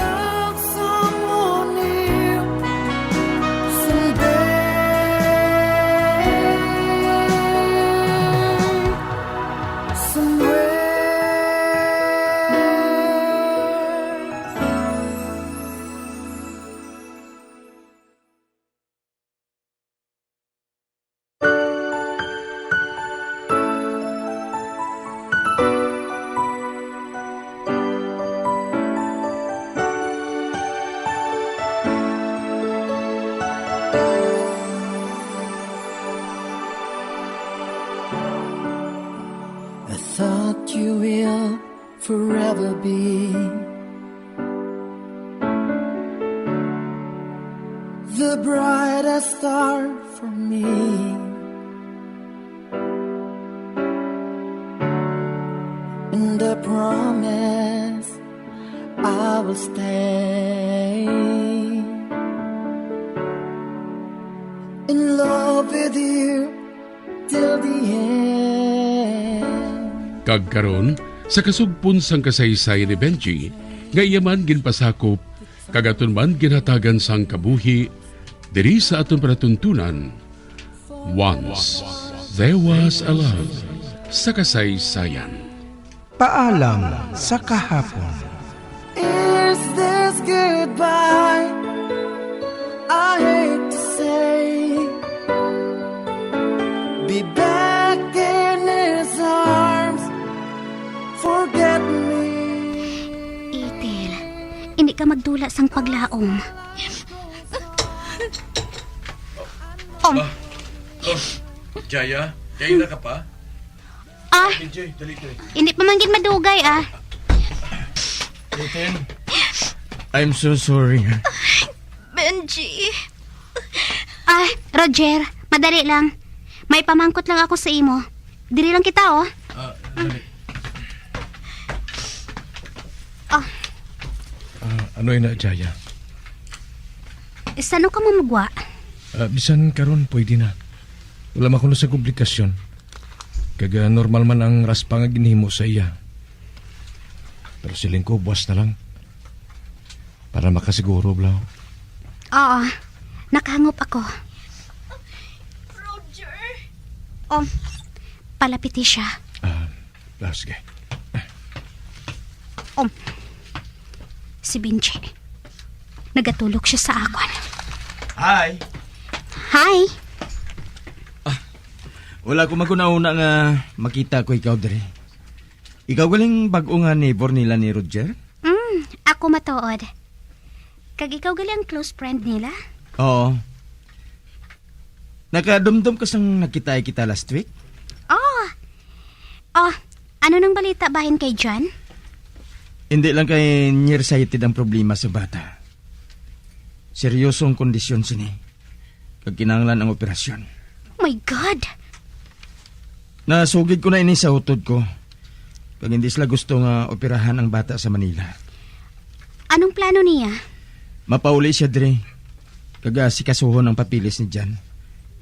Thought you will forever be the brightest star for me. And I promise I will stay in love with you till the end. Kagkaron sa kasugpon sang kasaysay ni Benji, ngayaman ginpasakop, kagaton man ginhatagan sang kabuhi, diri sa aton panatuntunan. Once, there was a love sa kasaysayan. Paalam sa kahapon. Is this goodbye? I hate to say, be back in his arms. Forget me. Itel, hindi ka magdula sang paglaom. Jaya, Kaya na ka pa? Ah, Benji, dali. hindi pa man gid madugay ah. Eden, I'm so sorry. Benji. Ah, Roger, madali lang. May pamangkot lang ako sa imo. Diri lang kita oh. Dali. Ano na, Jaya? Saan ka mo magwa? Bisan karon pwede na. Wala man kuno sa komplikasyon. Kaga normal man ang raspa nga ginhimo sa iya. Pero siling ko, buwas na lang. Para makasiguro, Blau. Oo, nakahangop ako. Roger! Oh, palapiti siya. Sige. Si Benji. Nagatulog siya sa akon. Hi! Hi! Wala ko magunauna nga makita ko ikaw diri. Ikaw galing bag-o nga neighbor nila ni Roger? Ako matuod. Kag ikaw gali ang close friend nila? Oo. Nakadumdum ka sang nakita kita last week? Oh, ano nang balita bahin kay John? Hindi lang kay nearsighted ang problema sa bata. Seryosong kondisyon sini. Kag kinahanglan ang operasyon. Oh my God! Nasugid ko na ini sa utod ko. Kag hindi sila gusto nga operahan ang bata sa Manila. Anong plano niya? Mapauli siya dire. Kag sikasuhon ang papilis ni Jan.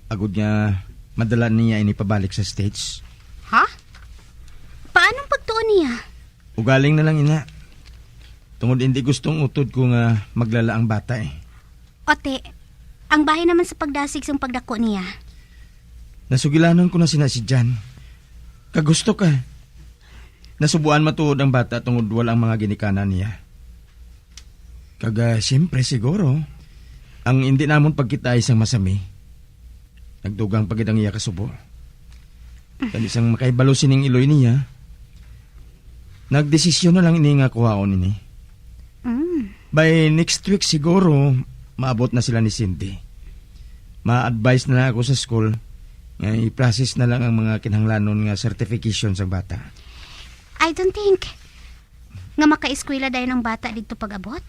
Agud nga madala niya ini pabalik sa States. Ha? Paanong pagtuon niya? Ugaling na lang ina. Tungod hindi gustong utod ko nga maglala ang bata eh. Ote, ang bahay naman sa pagdasig sa pagdako niya. Nasugilanon ko na sina si Jan. Kagusto ka. Nasubuan matuod ang bata tungod walang mga ginikanan niya. Kaga siyempre siguro, ang hindi namon pagkita isang masami. Nagdugang pagid ang iya kasubo. Kanisang makaibalo sining iloy niya, nagdesisyon na lang ini nga kuhaon ini. By next week siguro, maabot na sila ni Cindy. Ma-advise na ako sa school nga i-process na lang ang mga kinahanglanon nga certification sa bata. I don't think nga maka-eskwela dahil ng bata dito pag-abot.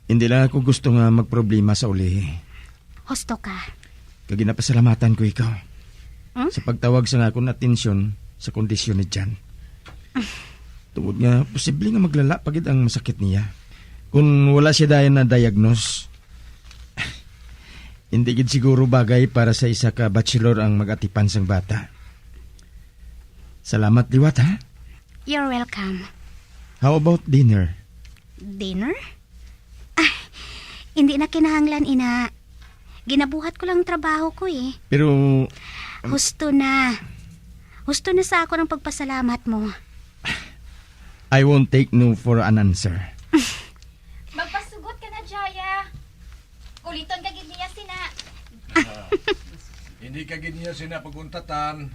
Hindi lang ako gusto nga magproblema sa uli. Husto ka. Kag ginapasalamatan ko ikaw. Sa pagtawag sa akong atensyon sa kondisyon ni Jan. Tungod nga, posible nga maglala pagid ang masakit niya. Kung wala siya dayon na diagnose, hindi gid siguro bagay para sa isa ka bachelor ang mag-atipan sang bata. Salamat liwat ha. You're welcome. How about dinner? Dinner? Hindi na kinahanglan ina. Ginabuhat ko lang trabaho ko eh. Pero Husto na. Husto na sa ako ng pagpasalamat mo. I won't take no for an answer. Magpasugot ka na, Jaya. Uliton ka gid niya sina. Hindi ka niya sina paguntatan.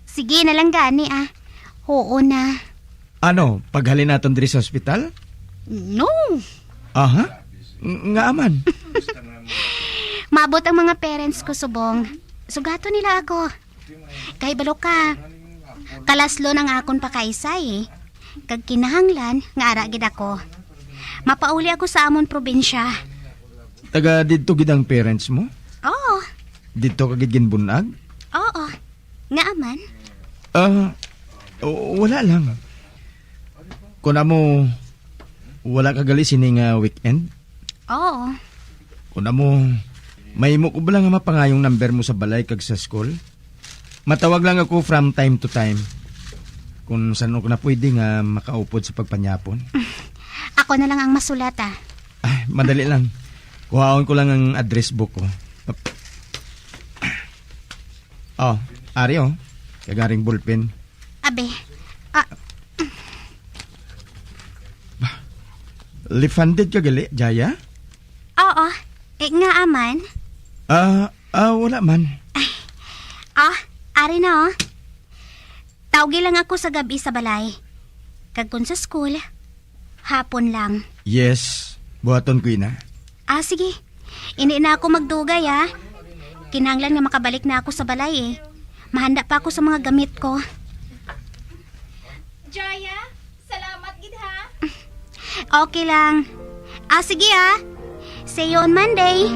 Sige na lang gani ah. Oo na. Ano, paghalin naton diri sa ospital? No. Aha. Nga aman. Maabot ang mga parents ko subong. Sugato nila ako. Kay balo ka. Kalaslo ng akon pa kaisa eh. Kag kinahanglan nga ara gid ako. Mapauli ako sa amon probinsya. Taga didto gid ang parents mo? Oo. Didto ka gid ginbunag? Oo. Nga aman. Wala lang. Kuna mo wala ka gali sining weekend? Oo. Kuna mo may mo ko ba lang nga mapangayong number mo sa balay kag sa school? Matawag lang ako from time to time. Kung saan ko na pwede nga makaupod sa pagpanyapon. Ako na lang ang masulat ah. Ay, madali lang. Kuhaon ko lang ang address book ko. Oh, ari oh. Kagaring ballpen. Abe. Left-handed ka gali, Jaya? Oo. Nga aman. Wala man. Ari na oh. Tawgi lang ako sa gabi sa balay. Kag kun sa school, hapon lang. Yes, buhaton ko ina. Sige. Hindi na ako magdugay ah. Kinahanglan nga makabalik na ako sa balay eh. Mahanda pa ako sa mga gamit ko. Jaya, salamat gid ha. Okay lang. Sige ah. See you on Monday.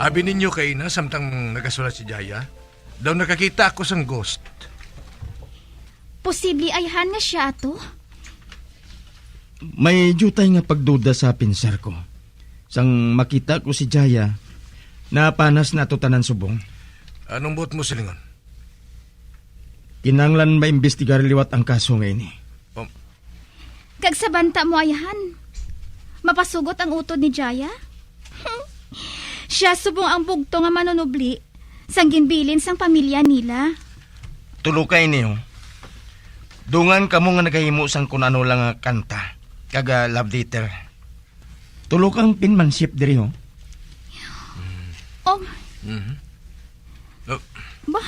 Abi ninyo kay na samtang nagasulat si Jaya, daw nakakita ako sang ghost. Posible ayhan nga siya ato. May jutay nga pagduda sa pinsar ko. Sang makita ko si Jaya, napanas na to tanan subong. Anong buot mo silingon? Kinanglan maimbestigar liwat ang kaso ngayon eh. Kag sa banta mo ayhan. Mapasugot ang utod ni Jaya. Siya subong ang bugto nga manunubli sang ginbilin sang pamilya nila. Tulukay niyo. Dungan kamo nga nagahimo sang kunano lang nga kanta. Kaga love letter. Tulukang pinmanship diri ho. Oh. Ba?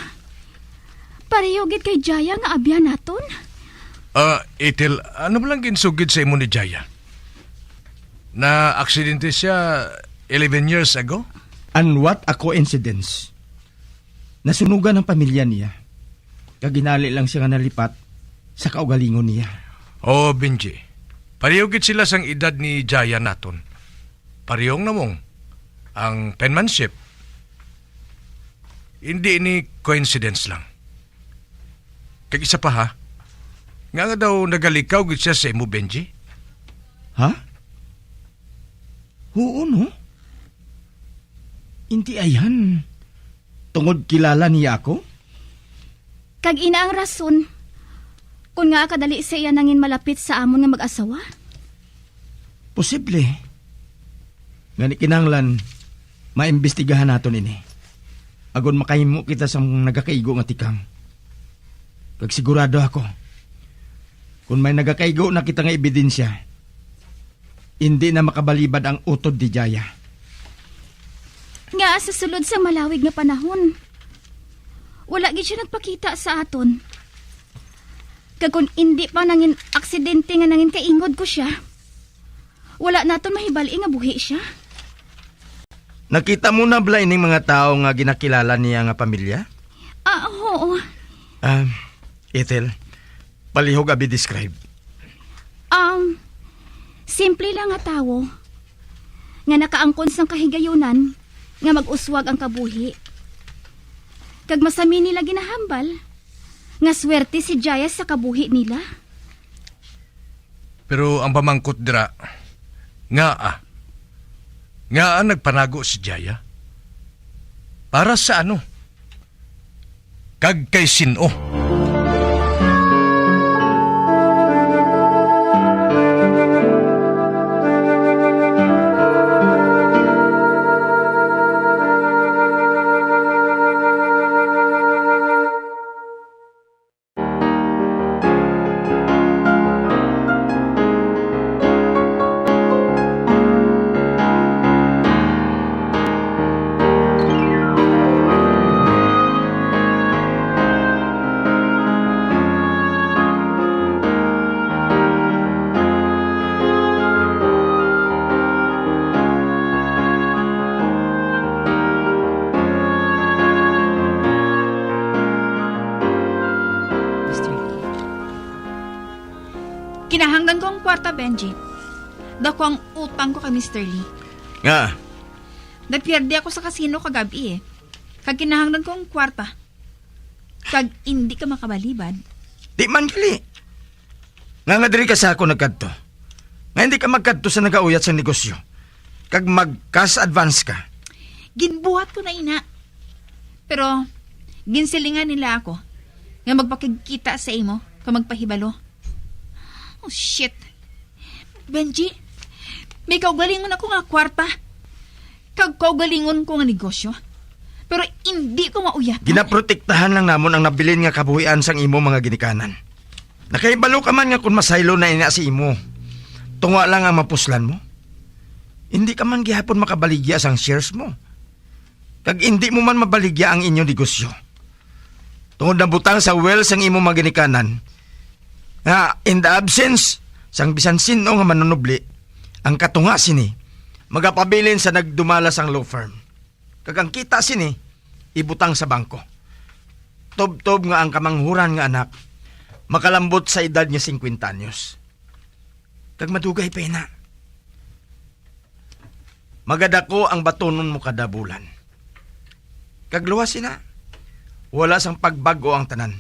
Parehogit kay Jaya nga abyan naton? Itil, ano ba lang ginsugid sa imo ni Jaya? Na aksidente siya 11 years ago? And what a coincidence. Nasunugan ang pamilya niya. Kaginali lang siya nga nalipat sa kaugalingon niya. Oh, Benji. Parehogit sila sang edad ni Jaya naton. Parehong namong ang penmanship. Hindi ni coincidence lang. Kag isa pa ha, nga daw nagalikaw gid siya sa imo, Benji. Ha? Oo, no? Hindi ayan. Tungod kilala niya ako? Kag ina ang rason kung nga kadali sa iya nangin malapit sa amon nga mag-asawa. Posible. Ngani kinanglan, maimbestigahan naton ini. Agon makahimo kita sa nagakaigo nga tikang. Kag sigurado ako, kung may nagakaigo na kita nga ebidensya, hindi na makabalibad ang utod di Jaya. Nga sa sulod sa malawig nga panahon, wala gid siya nagpakita sa aton. Kag kung hindi pa nangin aksidente nga nangin kaingod ko siya, wala naton mahibali nga buhi siya. Nakita mo na ba ining mga tao nga ginakilala niya nga pamilya? Oo. Ethel, palihog abi describe. Simple lang nga tawo. Nga nakaangkon sang kahigayunan, nga mag-uswag ang kabuhi. Kag masami nila ginahambal, nga swerte si Jaya sa kabuhi nila. Pero ang pamangkot dira, nga nagpanago si Jaya. Para sa ano? Kag kay sino? Kinahanglan ko ang kwarta, Benji. Dako ang utang ko kay Mr. Lee. Nga? Nagpiyerde ako sa kasino kagabi eh. Kag kinahanglan ko ang kwarta. Kag hindi ka makabalibad. Di man kili. Nga diri ka sa ako nagkadto. Nga hindi ka magkadto sa nagauyat sa negosyo. Kag mag-cash advance ka. Ginbuhat ko na ina. Pero, ginsilingan nila ako. Nga magpakikita sa imo kung magpahibalo. Oh, shit. Benji, may kaugalingon ako nga kwarta. Kag kaugalingon ko nga negosyo. Pero hindi ko mauyat. Ginaprotektahan lang namon ang nabilin nga kabuhian sang imo mga ginikanan. Nakaibalo ka man nga kung masaylo na ina si imo. Tunga lang ang mapuslan mo. Hindi ka man gihapon makabaligya sang shares mo. Kag hindi mo man mabaligya ang inyong negosyo. Tungod na butang sa wells ang imo maginikanan, nga in the absence sang bisan sino nga manunubli, ang katunga sini, magapabilin sa nagdumalas ang law firm. Kag ang kita sini, ibutang sa bangko. Tob-tob nga ang kamanghuran nga anak, makalambot sa edad niya 50 anyos. Kag madugay pa ina. Magadako ang batonon mo kada bulan. Kag luwas ina, wala sang pagbago ang tanan.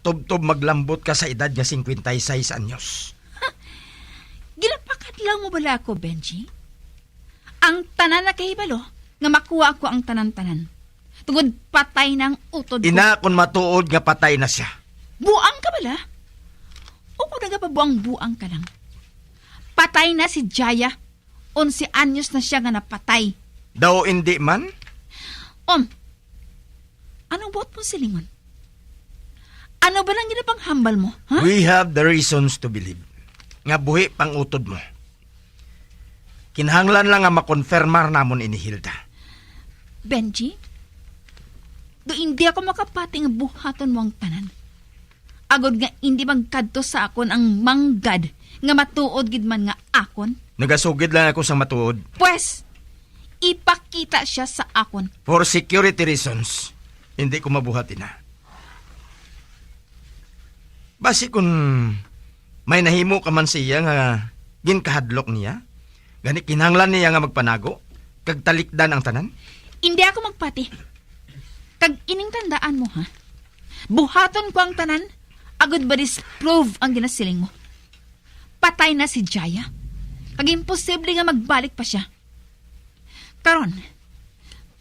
Tob-tob maglambot ka sa edad niya 56 anyos. Ginapakat lang mo bala ako, Benji? Ang tanan na kahibalo, nga makuha ako ang tanan-tanan. Tungod patay ng utod ko. Ina, kung matuod nga patay na siya. Buang ka bala? O kung nagapabuang-buang ka lang? Patay na si Jaya. 11 anyos na siya nga napatay. Daw hindi man? Anong buot mo silingon? Ano ba lang ginapang hambal mo? Ha? We have the reasons to believe. Nga buhi pang utod mo. Kinahanglan lang nga makonfirmar namon ini Hilda. Benji? Do hindi ako makapati nga buhaton mo ang tanan. Agod nga hindi magkadto sa akon ang manggad nga matuod gid man nga akon. Nagasugid lang ako sa matuod. Pues, ipakita siya sa akon. For security reasons, hindi ko mabuhatin na. Basi kung may nahimo ka man siya nga ginkahadlok niya, gani kinahanglan niya nga magpanago, kag talikdan ang tanan? Hindi ako magpati. Kag ining tandaan mo, ha? Buhaton ko ang tanan, agad ba disprove ang ginasiling mo? Patay na si Jaya. Kag imposible nga magbalik pa siya. Karon,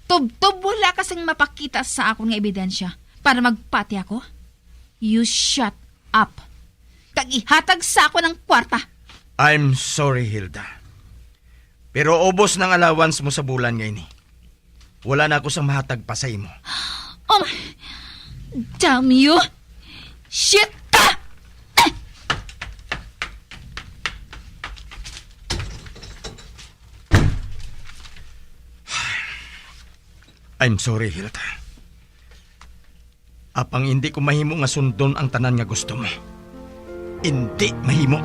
tub-tub wala kasing mapakita sa akong nga ebidensya para magpati ako. You shut up. Kag ihatag sa ako ng kwarta. I'm sorry, Hilda. Pero ubos ng allowance mo sa bulan ngayon eh. Wala na ako sa mahatag pa sa imo. Oh my... Damn you! Shit! I'm sorry, Hilda. Apang hindi ko mahimo nga sundon ang tanan nga gusto mo. Hindi mahimo.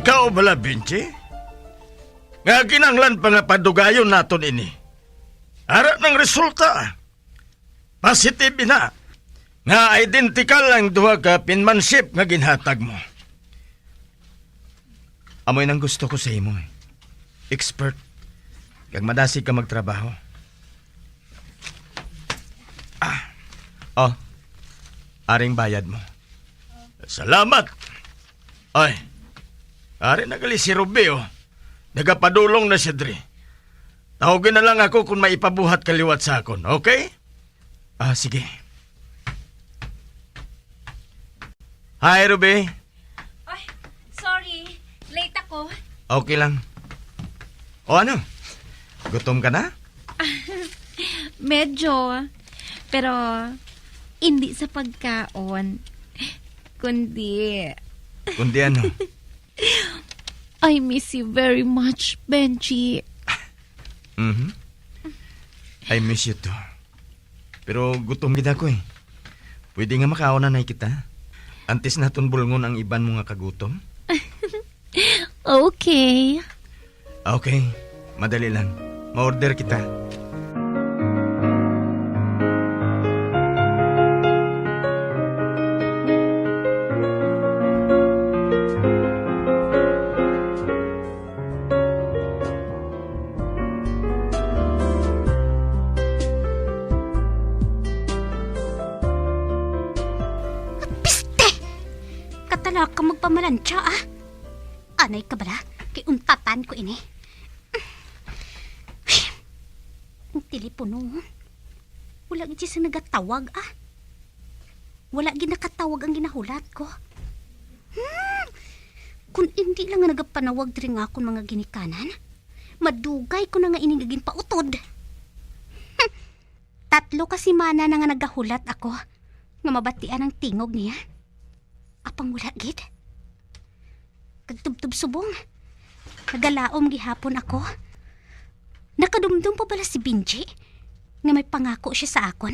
Ikaw bala, Benji? Nga kinanglan pa nga padugayon naton ini. Ara ng resulta. Positive na. Nga identical ang duha ka pinmanship nga ginhatag mo. Amoy nang gusto ko sa imo. Expert. Kag madasig ka magtrabaho. Aring bayad mo. Salamat. Ay. Ari nagali si Rubio. Nagapadulong na siya dre. Tawagin na lang ako kung maipabuhat kaliwat sa akon, okay? Sige. Hi, Ruby. Ay, sorry. Late ako. Okay lang. O ano? Gutom ka na? Medyo. Pero, hindi sa pagkaon. Kundi ano? I miss you very much, Benji. I miss you too. Pero gutom gid ako eh. Pwede nga makauna na kita. Antes naton bulngon ang iban mo nga kagutom. Okay. Okay, madali lang. Ma-order kita. Ka magpamalansya, ah. Anay ka bala? Kay untatan ko ini. Ang telepono. Wala gid siya nagatawag Wala gid nakatawag ang ginahulat ko. Kung hindi lang nga nagapanawag diri nga akong mga ginikanan, madugay ko na nga iningagin pautod. 3 kasi mana na nga nagahulat ako nga mabatian ang tingog niya. Apang wala gid. Kagtubtub subong. Nagalaom gihapon ako. Nakadumdum pa bala si Benji nga may pangako siya sa akon.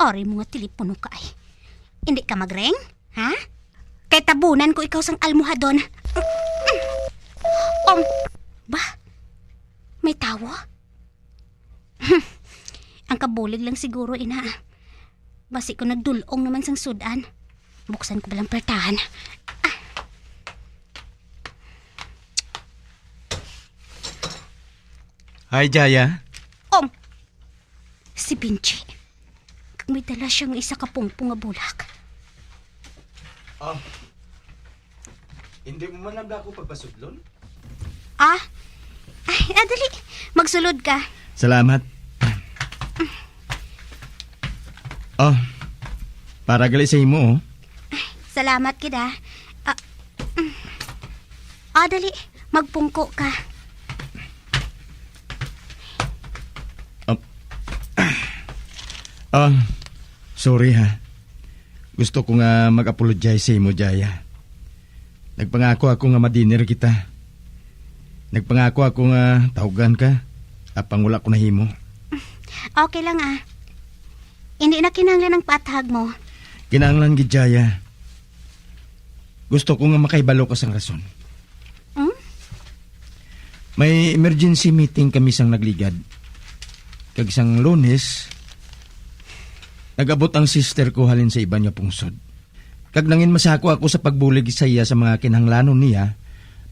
Ori mo nga telepono ka ay. Hindi ka magreng? Ha? Kay tabunan ko ikaw sang almuhadon. Ba? May tawo? Ang kabulig lang siguro, ina. Basi ko nagdulong naman sang sudan. Buksan ko balang pertahan. Hi, Jaya. Si Benji. Kag may dala siyang isa ka pungpong nga bulak. Hindi mo man lang ako pagpasudlon? Dali. Magsulod ka. Salamat. Para gali sa imo, Salamat kita. Dali. Magpungko ka. Sorry ha. Gusto ko nga mag-apologize sa imo, Jaya. Nagpangako ako nga madiner kita. Nagpangako ako nga tawagan ka. Apang wala ko nahimo. Okay lang Hindi na kinahanglan ang patahag mo. Kinahanglan gid, Jaya. Gusto ko nga makaibalo ka sang rason. May emergency meeting kami sang nagligad. Kag sang Lunes, nag-abot ang sister ko halin sa iba niya pungsod. Kag nangin masako ako sa pagbulig sa iya sa mga kinahanglanon niya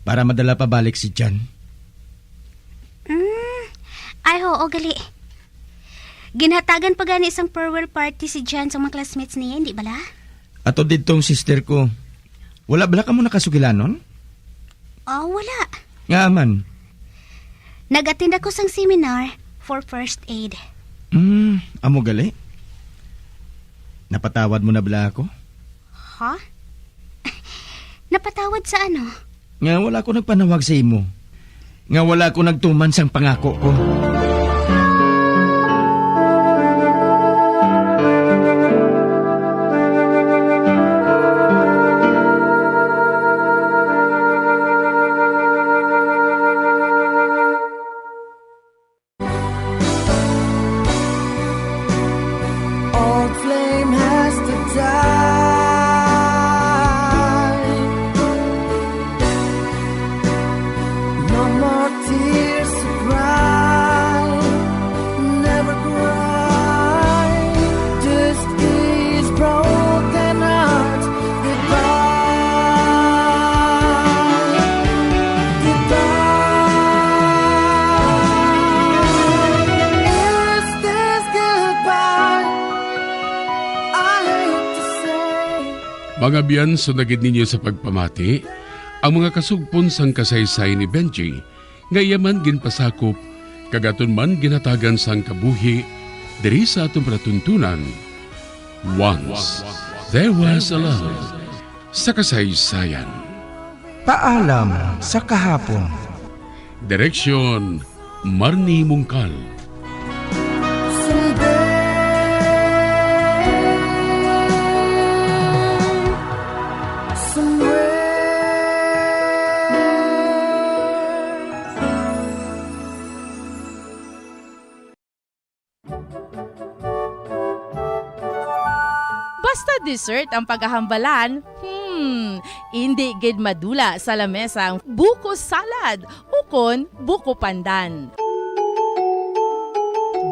para madala pa balik si Jan. Ay, oo, gali. Ginhatagan pa gani isang farewell party si Jan sa mga classmates niya, hindi bala? Ato ditong sister ko, wala bala ka mo nakasugilanon? Wala. Nga man. Nag-attend ako sang seminar for first aid. Amo gali? Napatawad mo na bala ako? Ha? Napatawad sa ano? Nga wala ko nagpanawag sa imo. Nga wala ko nagtuman sang pangako ko. Old flame has to die. No more tears to cry. Never cry. Just these broken hearts. Goodbye. Goodbye. Is this goodbye? Mga biyan, sunagid ninyo sa pagpamati, ang mga kasugpon sang kasaysay ni Benji, nga yaman ginpasakop, kagaton man ginatagan sang kabuhi, diri sa atong palatuntunan. Once, there was a love sa kasaysayan. Paalam sa kahapon. Direksyon, Marnie Mungkal. Basta dessert ang paghahambalan, hindi gid madula sa lamesa ang buko salad ukon buko pandan.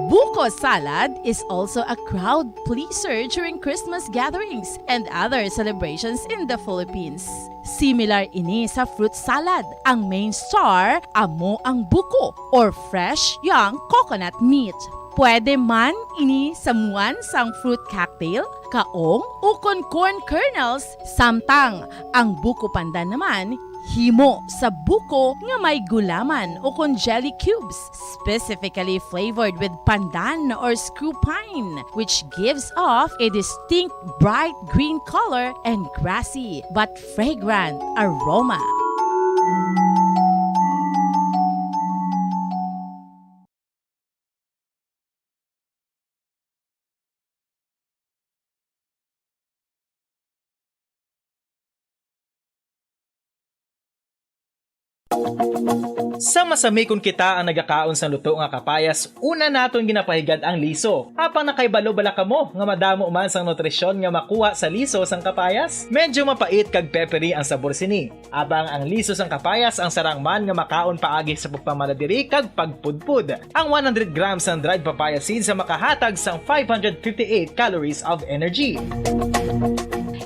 Buko salad is also a crowd pleaser during Christmas gatherings and other celebrations in the Philippines. Similar ini sa fruit salad. Ang main star amo ang buko or fresh young coconut meat. Pwede man ini samuan sang fruit cocktail, kaong, ukon corn kernels, samtang. Ang buko pandan naman, himo sa buko nga may gulaman o kon jelly cubes, specifically flavored with pandan or screw pine, which gives off a distinct bright green color and grassy but fragrant aroma. Sa masami kung kita ang nagakaon sa luto nga kapayas, una naton ginapahigad ang liso. Apang nakaibalo bala kamo nga madamo man sang nutrisyon nga makuha sa liso sang kapayas? Medyo mapait kag peppery ang sabor sini. Abang ang liso sang kapayas ang sarang man nga makaon paagi sa pagpamaladiri kag pagpudpud. Ang 100 grams ng dried papaya seeds sa makahatag sang 558 calories of energy.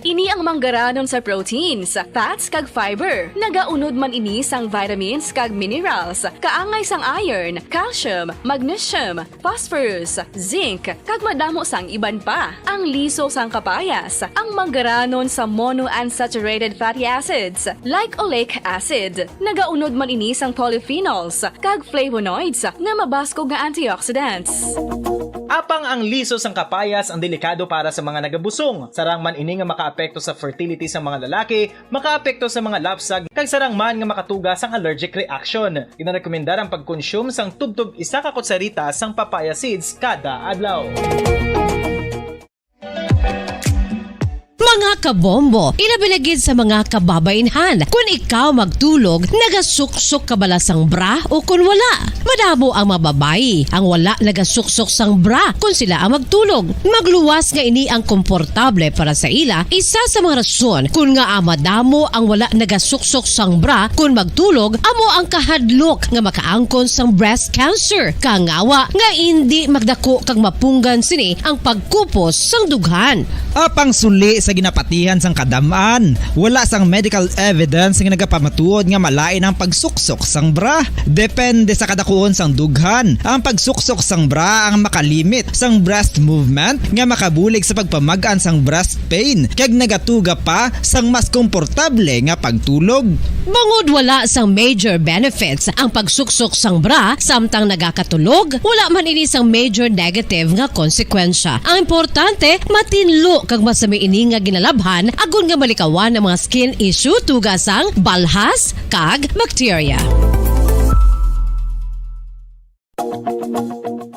Ini ang manggaranon sa proteins, fats kag fiber. Nagaunod man ini sang vitamins kag minerals, kaangay sang iron, calcium, magnesium, phosphorus, zinc, kag madamo sang iban pa. Ang liso sang kapayas, ang manggaranon sa monounsaturated fatty acids like oleic acid. Nagaunod man ini sang polyphenols kag flavonoids nga mabaskog nga antioxidants. Apang ang liso sang kapayas ang delikado para sa mga nagabusong. Sarang man ini nga makaapekto sa fertility sa mga lalaki, makaapekto sa mga lapsag, kag sarang man nga makatuga sang allergic reaction. Ginarekomendar ang pagkonsume sang tubtog 1 ka kutsarita sang papaya seeds kada adlaw. Mga kabombo, ilabilagid sa mga kababainhan. Kung ikaw magtulog, nagasuksok ka bala sang bra o kung wala. Madamo ang mababayi ang wala nagasuksok sang bra kung sila ang magtulog. Magluwas nga ini ang komportable para sa ila. Isa sa mga rason kung nga madamo ang wala nagasuksok sang bra kung magtulog, amo ang kahadlok nga makaangkon sang breast cancer. Kangawa nga hindi magdako kag mapunggan sini ang pagkupos sang dughan. Apang suli sa ginapatihan sang kadamaan, wala sang medical evidence nga nagapamatuod nga malain ang pagsuksok sang bra. Depende sa kadakuon sang dughan. Ang pagsuksok sang bra ang makalimit sang breast movement nga makabulig sa pagpamagaan sang breast pain kag nagatuga pa sang mas komportable nga pagtulog. Bangod wala sang major benefits ang pagsuksok sang bra samtang nagakatulog, wala man ini sang major negative nga konsekwensya. Ang importante, matinlo kag masami ini nga ginalabhan agon nga malikawan ang mga skin issue tugas ang balhas kag bacteria.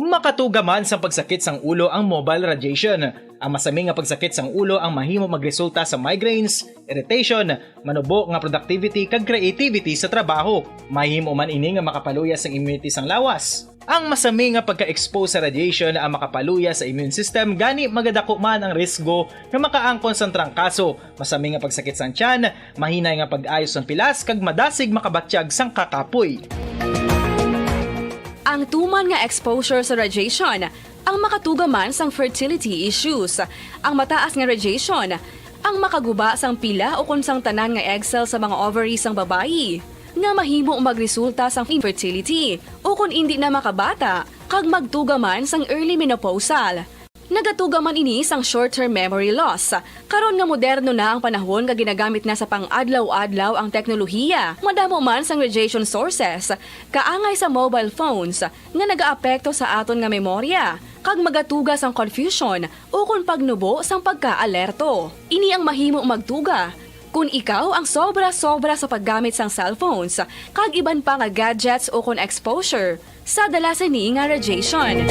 Makatuga man sa pagsakit sang ulo ang mobile radiation. Ang masami nga pagsakit sang ulo ang mahimo magresulta sa migraines, irritation, manubo nga productivity kag creativity sa trabaho. Mahimo man ini nga makapaluya sang immunity sang lawas. Ang masami nga pagka-expose sa radiation ang makapaluya sa immune system gani magadako man ang risgo nga makaangkon sang trangkaso, masami nga pagsakit sang tiyan, mahinay nga pag-ayos sang pilas kag madasig makabatsyag sang kakapoy. Ang tuman nga exposure sa radiation, ang makatuga man sang fertility issues. Ang mataas nga radiation, ang makaguba sang pila o kung sang tanan nga egg cell sa mga ovaries sang babayi, nga mahimo magresulta sang infertility o kung hindi na makabata, kag magtuga man sang early menopausal. Nagatuga man ini sang short-term memory loss. Karon nga moderno na ang panahon nga ginagamit na sa pang-adlaw-adlaw ang teknolohiya. Madamo man sang radiation sources, kaangay sa mobile phones nga nagaapekto sa aton nga memorya, kag magatuga sang confusion o kung pagnubo sang pagka-alerto. Ini ang mahimo magtuga kung ikaw ang sobra-sobra sa paggamit sang cellphones, kag iban pa nga gadgets o kung exposure sa dalasan ni nga radiation.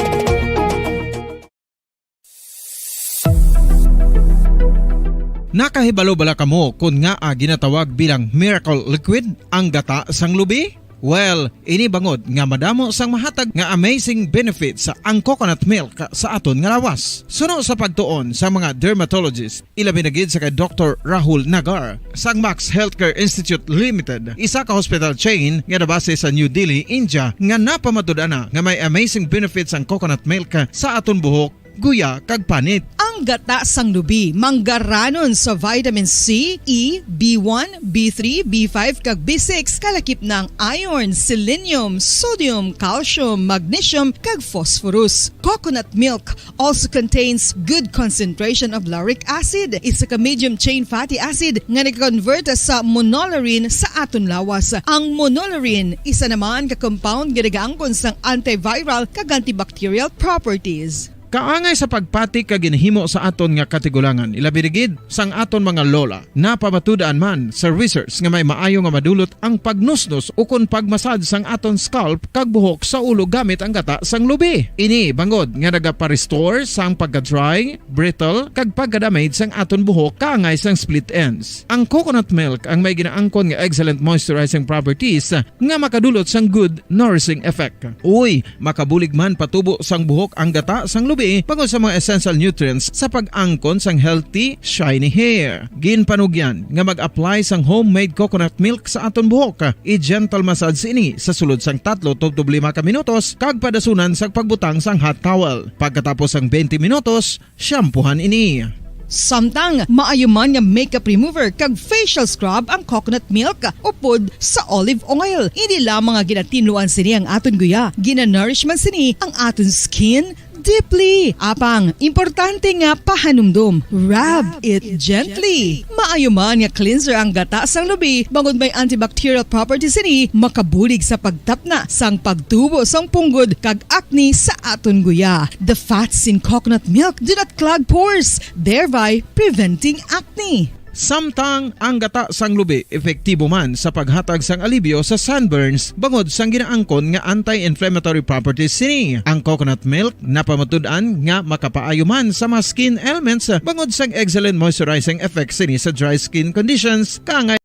Nakahibalo bala kamo kung nga ginatawag bilang miracle liquid ang gata sang lubi? Well, ini bangod nga madamo sang mahatag nga amazing benefit sa ang coconut milk sa aton nga lawas. Suno sa pagtuon sa mga dermatologist, ilabi na gid sa kay Dr. Rahul Nagar sang Max Healthcare Institute Limited, isa ka hospital chain nga nabase sa New Delhi, India, nga napamatud-ana nga may amazing benefits ang coconut milk sa aton buhok guya kag panit. Ang gata sang lubi manggaranon sa vitamin C, E, B1, B3, B5 kag B6 kalakip ng iron, selenium, sodium, calcium, magnesium kag phosphorus. Coconut milk also contains good concentration of lauric acid, isa ka medium chain fatty acid nga nag-convert sa monolaurin sa aton lawas. Ang monolaurin isa naman ka compound nga nagaangkon sang antiviral kag antibacterial properties. Kaangay sa pagpati ka ginhimo sa aton nga katigulangan, ilabirigid sang aton mga lola na pamatudaan man sa research nga may maayo nga madulot ang pagnusnos o kon pagmasad sang aton scalp kag buhok sa ulo gamit ang gata sang lubi. Ini bangod nga nagapa-restore sang pagka-dry, brittle kag pagka-damage sang aton buhok kaangay sang split ends. Ang coconut milk ang may ginaangkon nga excellent moisturizing properties nga makadulot sang good nourishing effect. Uy, makabulig man patubo sang buhok ang gata sang lubi pagod sa mga essential nutrients sa pag-angkon sang healthy, shiny hair. Ginpanugyan nga mag-apply sang homemade coconut milk sa aton buhok. I-gentle massage ini sa sulod sang 3 to 5 ka minutos kag padasunan sa pagbutang sang hot towel. Pagkatapos sang 20 minutos, shampoohan ini. Samtang maayuman nga makeup remover kag facial scrub ang coconut milk upod sa olive oil. Hindi lamang nga ginatinluan sini ang aton guya, ginanourishman sini ang aton skin deeply. Apang, importante nga pahanumdum. Rub it gently. Maayuman nga cleanser ang gata sang lubi bangod may antibacterial properties ini makabulig sa pagtapna sang pagtubo sang punggod kag acne sa aton guya. The fats in coconut milk do not clog pores, thereby preventing acne. Samtang ang gata sang lubi epektibo man sa paghatag sang alibyo sa sunburns bangod sang ginaangkon nga anti-inflammatory properties sini. Ang coconut milk napamatud-an nga makapaayo man sa mga skin ailments bangod sang excellent moisturizing effects sini sa dry skin conditions kaangay.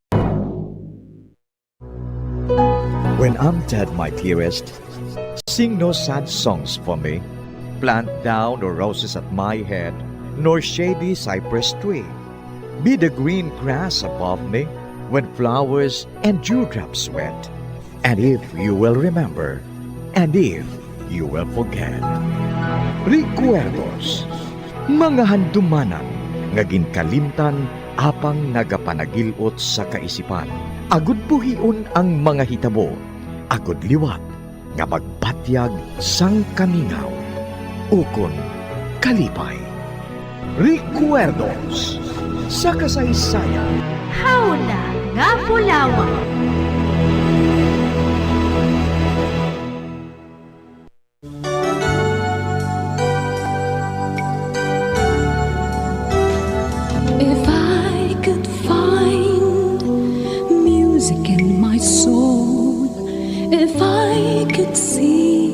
When I'm dead, my dearest, sing no sad songs for me. Plant down no roses at my head, nor shady cypress tree. Be the green grass above me when flowers and dewdrops wet. And if you will remember, and if you will forget. Recuerdos, mga handumanan, nga ginkalimtan apang nagapanagilot sa kaisipan. Agud buhion ang mga hitabo, agud liwat, nga magpatyag sang kamingaw. Ukon kalipay. Recuerdos, sa kasaysayan. Hawla nga Pulawan. If I could find music in my soul, if I could see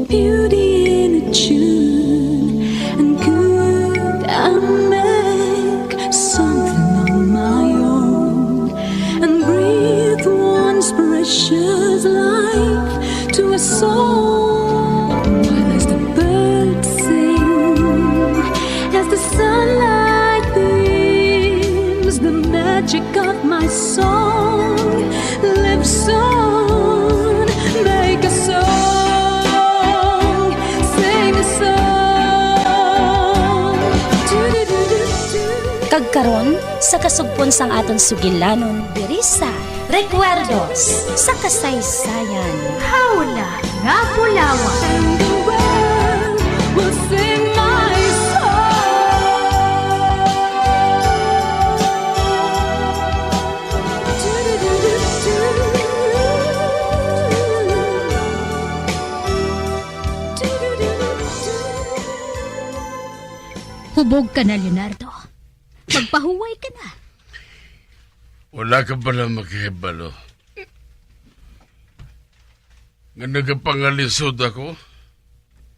beauty in a tune, and could I make something on my own, and breathe one's precious life to a soul, as the birds sing, as the sunlight beams, the magic of my song lives on. Make a song, sing a song. Kagkaron sa kasugpon sang aton sugilanon diri sa Recuerdos sa kasaysayan. Hawla nga Pulawan. Will sing my Hubog ka na, Leonardo. Magpahuway ka na. Wala ka pala makihibalo. Nga nagapangalisod ako,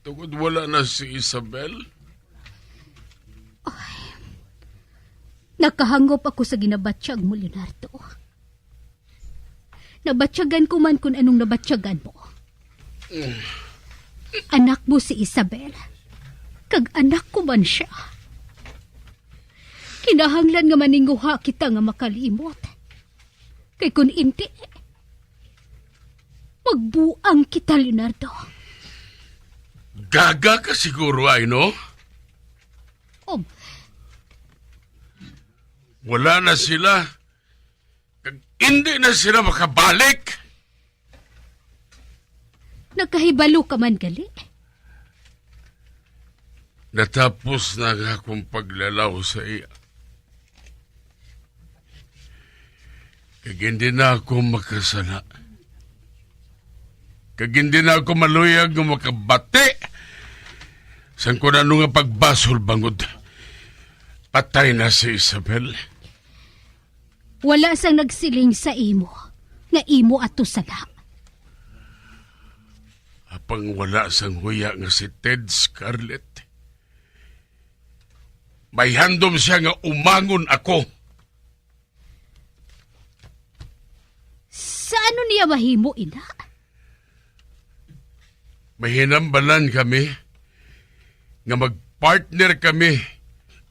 tungkol wala na si Isabel. Nakahangop ako sa ginabatsyag mo, Leonardo. Nabatsyagan ko man kung anong nabatsyagan mo. Anak mo si Isabel. Kag anak ko man siya. Kinahanglan nga maninguha kita nga makalimot. Kay kun hindi, magbuang kita, Leonardo. Gaga ka siguro ay, no? Oh, Wala na sila. Hindi na sila makabalik. nagkahibalo ka man gali. Natapos na nga akong paglalaw sa iya. Kag hindi na ako makasala. Kag hindi na ako maluyag ng makabati. San ko na nga pagbasol bangod. Patay na si Isabel. Wala sang nagsiling sa imo, nga imo ato sala. Apang wala sang huya nga si Ted Scarlett. May handom siya nga umangon ako. Sa ano niya mahimo, ina? Mahinambalan kami nga magpartner kami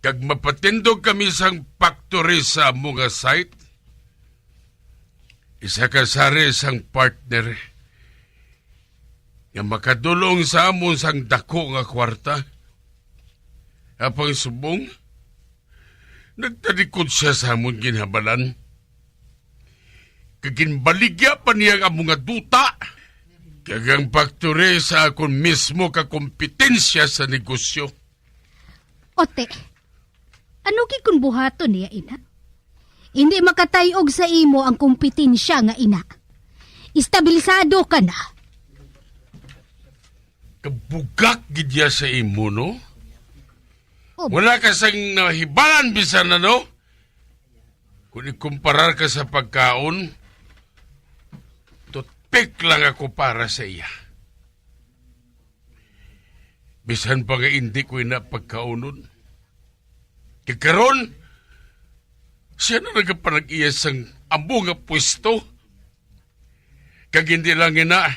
kag mapatindog kami sang factory sa mga site. Isa ka sari sang partner nga makadulong sa amon sang dako nga kwarta. Apang subong, nagtalikod siya sa amon ginhabalan. Kaginbaligya pa niya ang mga duta. Kagang factory sa akon mismo kakompetensya sa negosyo. Ote, ano kikun buhaton niya, ina? Hindi makatayog sa imo ang kompetensya nga, ina. Istabilisado ka na. Kabugak gidya sa imo, no? Wala ka sang nahibalan bisan na, no? Kung ikumparar ka sa pagkaon, tutpik lang ako para sa iya. Bisan pa nga hindi ko ina pagkaunon. Kikaroon, siya na nagpanag-iya sang ambo nga pwesto. Kag hindi lang ina,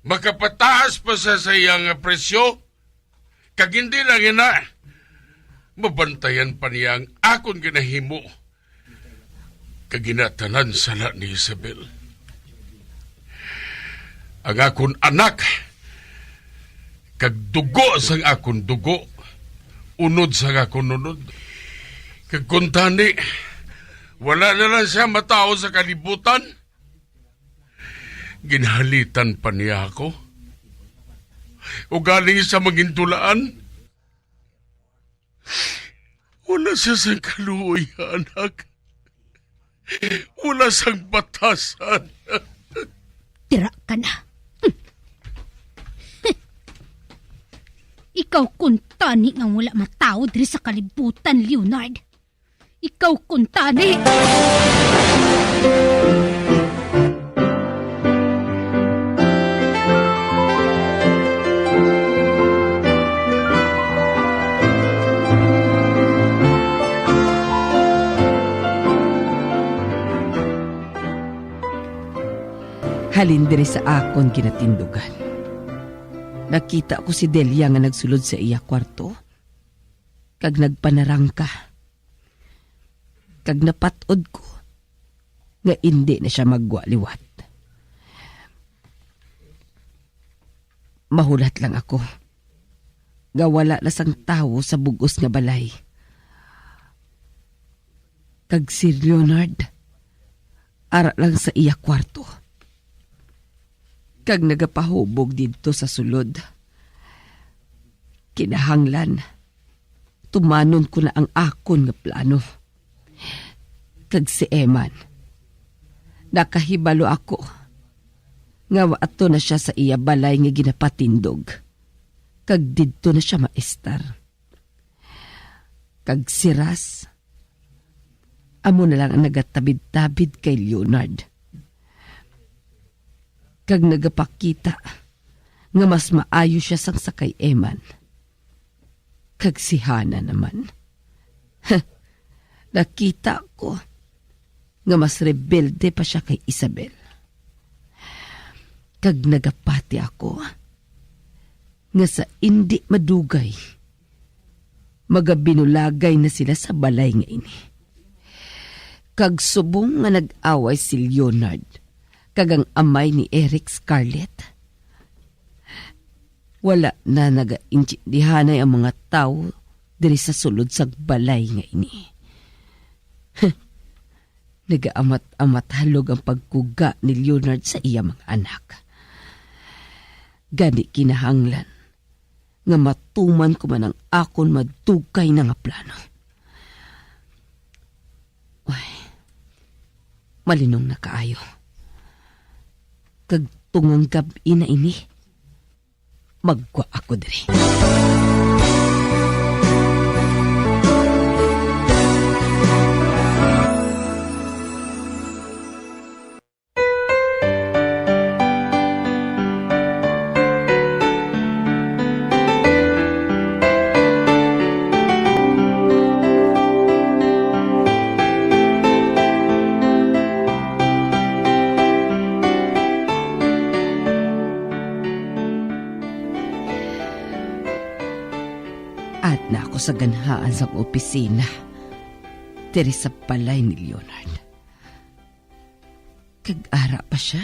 makapataas pa sa sayang presyo. Kag hindi lang ina, mabantayan pa niya ang akon ginahimo. Kag ginatanan sala ni Isabel. Ang akon anak, kag dugo sang akon dugo, unod sang akon unod. Kag kuntani, wala na lang siya matao sa kalibutan. Ginhalitan pa niya ako. O galing sa magintulaan. Wala siya sa kaluoy, anak. Wala sang batasan. Tira ka na. Ikaw kuntani nga wala matao diri sa kalibutan, Leonard. Ikaw kuntani. Halin diri sa akon ginatindugan. Nakita ko si Delia nga nagsulod sa iya kwarto. Kag nagpanarangka. Kag napatod ko nga hindi na siya magwaliwat. Mahulat lang ako nga wala na sang tawo sa bugos nga balay. Kag si Leonard ara lang sa iya kwarto. Kag nagapahubog dito sa sulod. Kinahanglan, tumanon ko na ang akon nga plano. Kag si Eman, nakahibalo ako, nga waato na siya sa iya balay nga ginapatindog. Kag dito na siya maestar. Kag si Ras, amo na lang ang nagatabid-tabid kay Leonard. Kag nagapakita nga mas maayo siya sang sakay Eman. Kag si Hana naman. Nakita ko nga mas rebelde pa siya kay Isabel. Kag nagapati ako nga sa hindi madugay magabinulagay na sila sa balay nga ini. Kag subong nga nag-away si Leonard kagang amay ni Eric Scarlett. Wala na nagaintindihanay ang mga tao diri sa sulod sa balay nga ini. Nagaamat-amat halog ang pagkuga ni Leonard sa iya mga anak. Gani kinahanglan nga matuman ko man ang akon madugay na nga plano. Uy, malinong na kaayo. Kag tungang gabi na ini, magwa ako diri. Na ako sa ganhaan sa opisina diri sa balay ni Leonard. Kag-ara pa siya.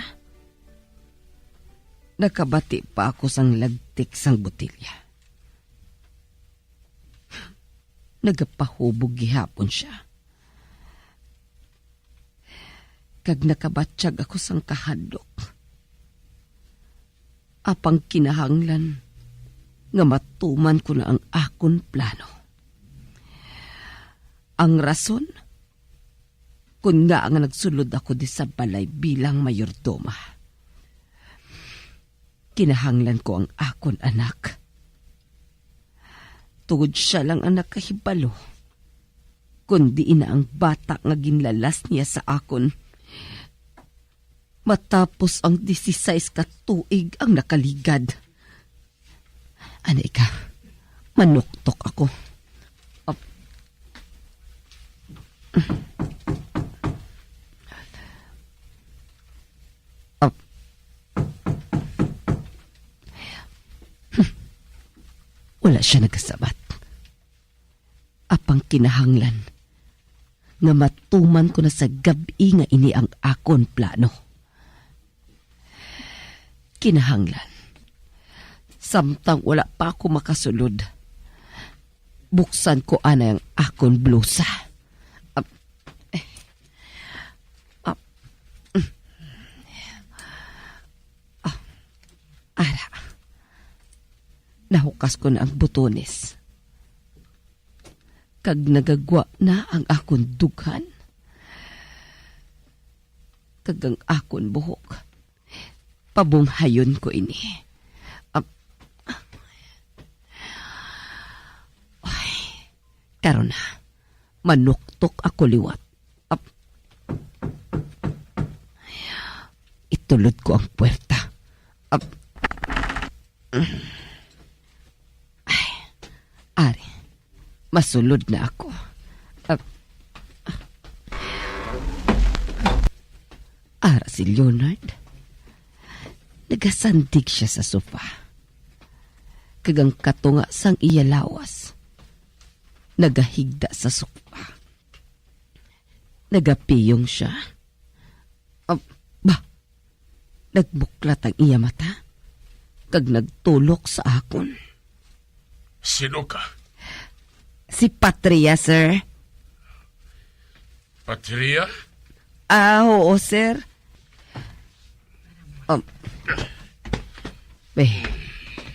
Nakabati pa ako sang lagtik sang botilya. Nagapahubog gihapon siya. Kag nakabatsyag ako sang kahadlok. Apang kinahanglan nga matuman ko na ang akon plano. Ang rason, kung nga ang nagsulod ako di sa balay bilang mayordoma. Kinahanglan ko ang akon anak. Tugod siya lang ang nakahibalo, kundi ina ang bata nga ginlalas niya sa akon. Matapos ang 16 ka tuig ang nakaligad. Ano ka? Manuktok ako. Wala siya nagsabat. Apang kinahanglan nga matuman ko na sa gabi nga ini ang akon plano. Kinahanglan samtang wala pa ako makasulod, buksan ko ana ang akon blusa. Ara, nahukas ko na ang butones. Kag nagagwa na ang akon dughan. Kag ang akon buhok. Pabunghayon ko ini. Karon na, manuktok ako liwat. Itulod ko ang puwerta. Ari, masulod na ako. Ara si Leonard. Nagasandig siya sa sofa. Kagang katunga sang iya lawas. Nagahigda sa sofa. Nagapiyong siya. Nagbuklat ang iya mata. Kag nagtulok sa akon. Sino ka? Si Patria, sir. Patria? Oo, sir.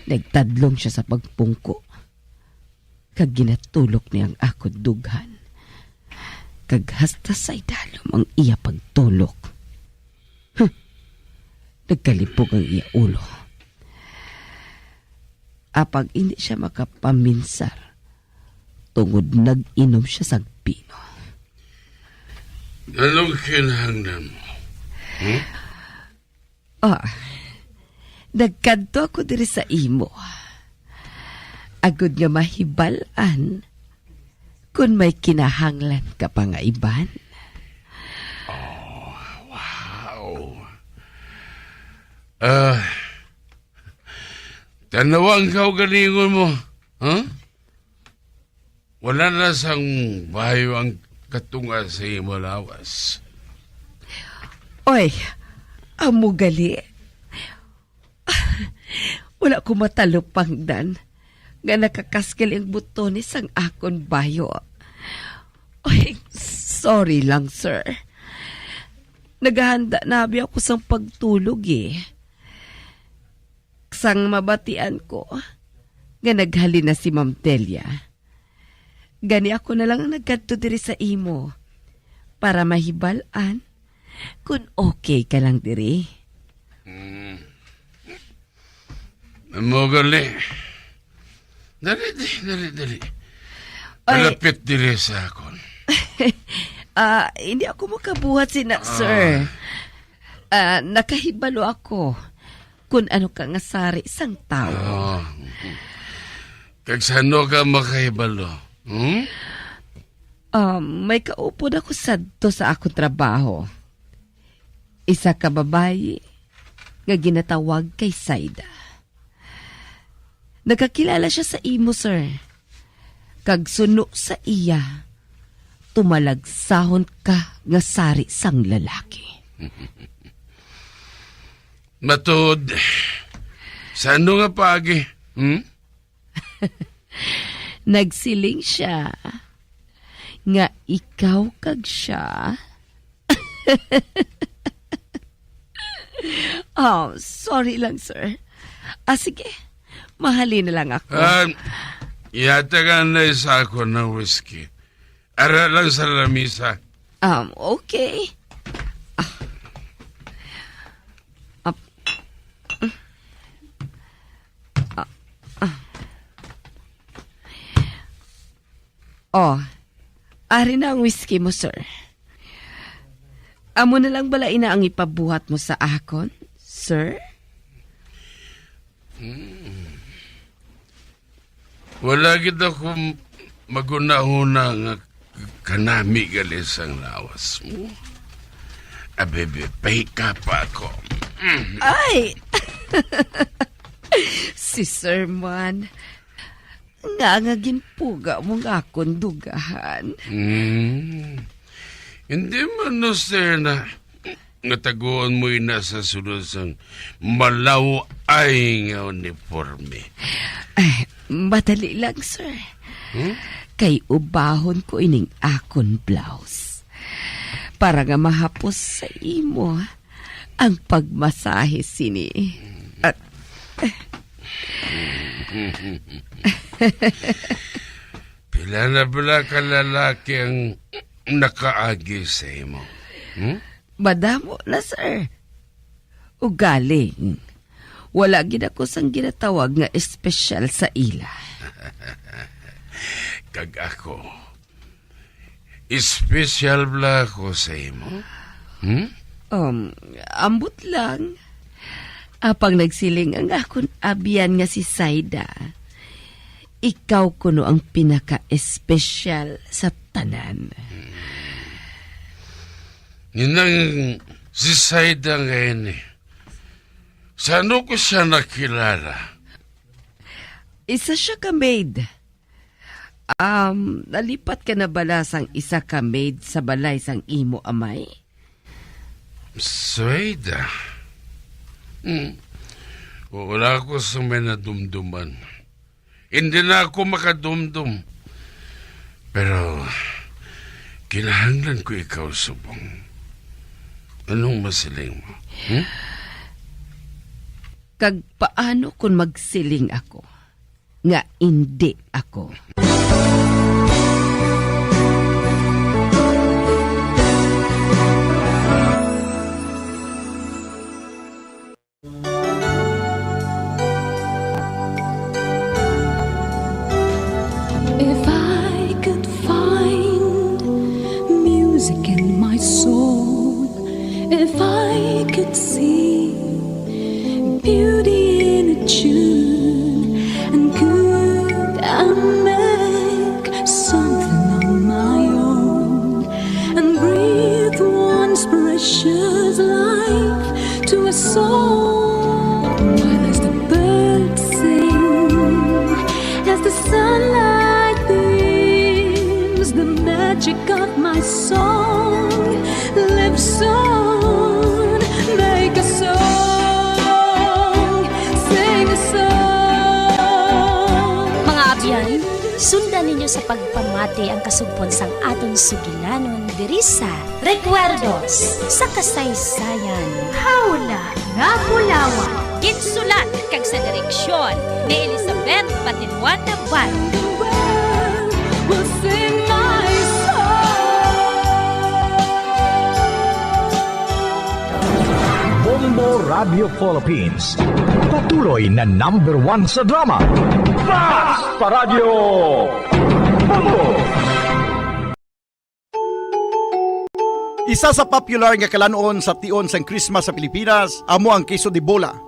Nagtadlong siya sa pagpungko. Kag ginatulok niyang ako dughan. Kag hasta sa idalom ang iya pagtulok. Nagkalipog ang iya ulo. Apag hindi siya makapaminsar, tungod nag-inom siya sa pino. Anong kinahanglan mo? Nagkanto ako diri sa imo. Agud nga mahibalan kung may kinahanglan ka pa nga iban. Wow. Tanawang ka o galingon mo. Huh? Wala na sang bayo ang katunga sa imo lawas. Oy, amo gali. Wala ko matalupangdan nga nakakaskil ang butones ang akon bayo. Oy, sorry lang, sir. Naghahanda na ako sang pagtulog Sang mabatian ko, nga naghali na si Ma'am Delia. Gani ako na lang ang nagkadto diri sa imo para mahibalan kung okay ka lang diri. Magali. Dali. Malapit diri sa akon. Hindi ako makabuhat sir. Nakahibalo ako kung ano ka nga sari sang tao. Kag sano ka makahibalo? May kaupod ako sadto sa akong trabaho. Isa ka babae nga ginatawag kay Saida. Nagkakilala siya sa imo, sir. Kag suno sa iya, tumalagsahon ka nga sari sang lalaki. Matod, sano nga pagi? Nagsiling siya nga ikaw kag siya. Sorry lang, sir. Sige. Mahalin na lang ako. Yatagan na isa ako ng whiskey. Ara lang sa lamisa. Okay. Ari na ang whiskey mo, sir. Amo na lang bala ina ang ipabuhat mo sa akon, sir? Wala kita kung magunahuna nga kanami galis ang lawas mo. Abebe, pahika pa ako. Ay! Si Sir Man, nga ginpuga mo nga akong dugahan. Hindi man no, sir, na nataguan mo na sa sunod sang malaw ay nga uniforme. Madali lang, sir. Kay ubahon ko ining akon blouse. Para nga mahapos sa imo ang pagmasahe sini. Pila na pala ka lalaki ang nakaagi sa imo? Madamo na, sir. Ugaling. Wala gid ako sang ginatawag nga espesyal sa ila. Kag ako, espesyal bla ako sa imo? Ambot lang. Apang nagsiling ang akon abiyan nga si Saida, ikaw kuno ang pinaka-espesyal sa tanan. Ninang si Saida ngayon saan ko siya nakilala? Isa siya ka maid. Nalipat ka na bala sang isa ka maid sa balay sang imo amay? Saida? Wala ko sa may nadumduman. Hindi na ako makadumdum. Pero kinahanglan ko ikaw, subong. Anong masiling mo? Kag paano kung magsiling ako nga hindi ako? If I could find music in my soul, if I could see beauty in a tune, and could I make something of my own, and breathe once precious life to a soul, while as the birds sing, as the sunlight beams, the magic of my song lives on. Make a song, sing a song. inyo sa pagpamati ang kasugpon sang aton sugilanon diri sa Recuerdos sa Kasaysayan. Hawla nga Bulawan. Ginsulat kag sa direksyon ni Elizabeth Batinwan Navarro. Bombo Radio Philippines. Patuloy na #1 sa drama. Fast Paradio Bombo! Isa sa popular nga kalanon sa tion sang Christmas sa Pilipinas amo ang queso de bola.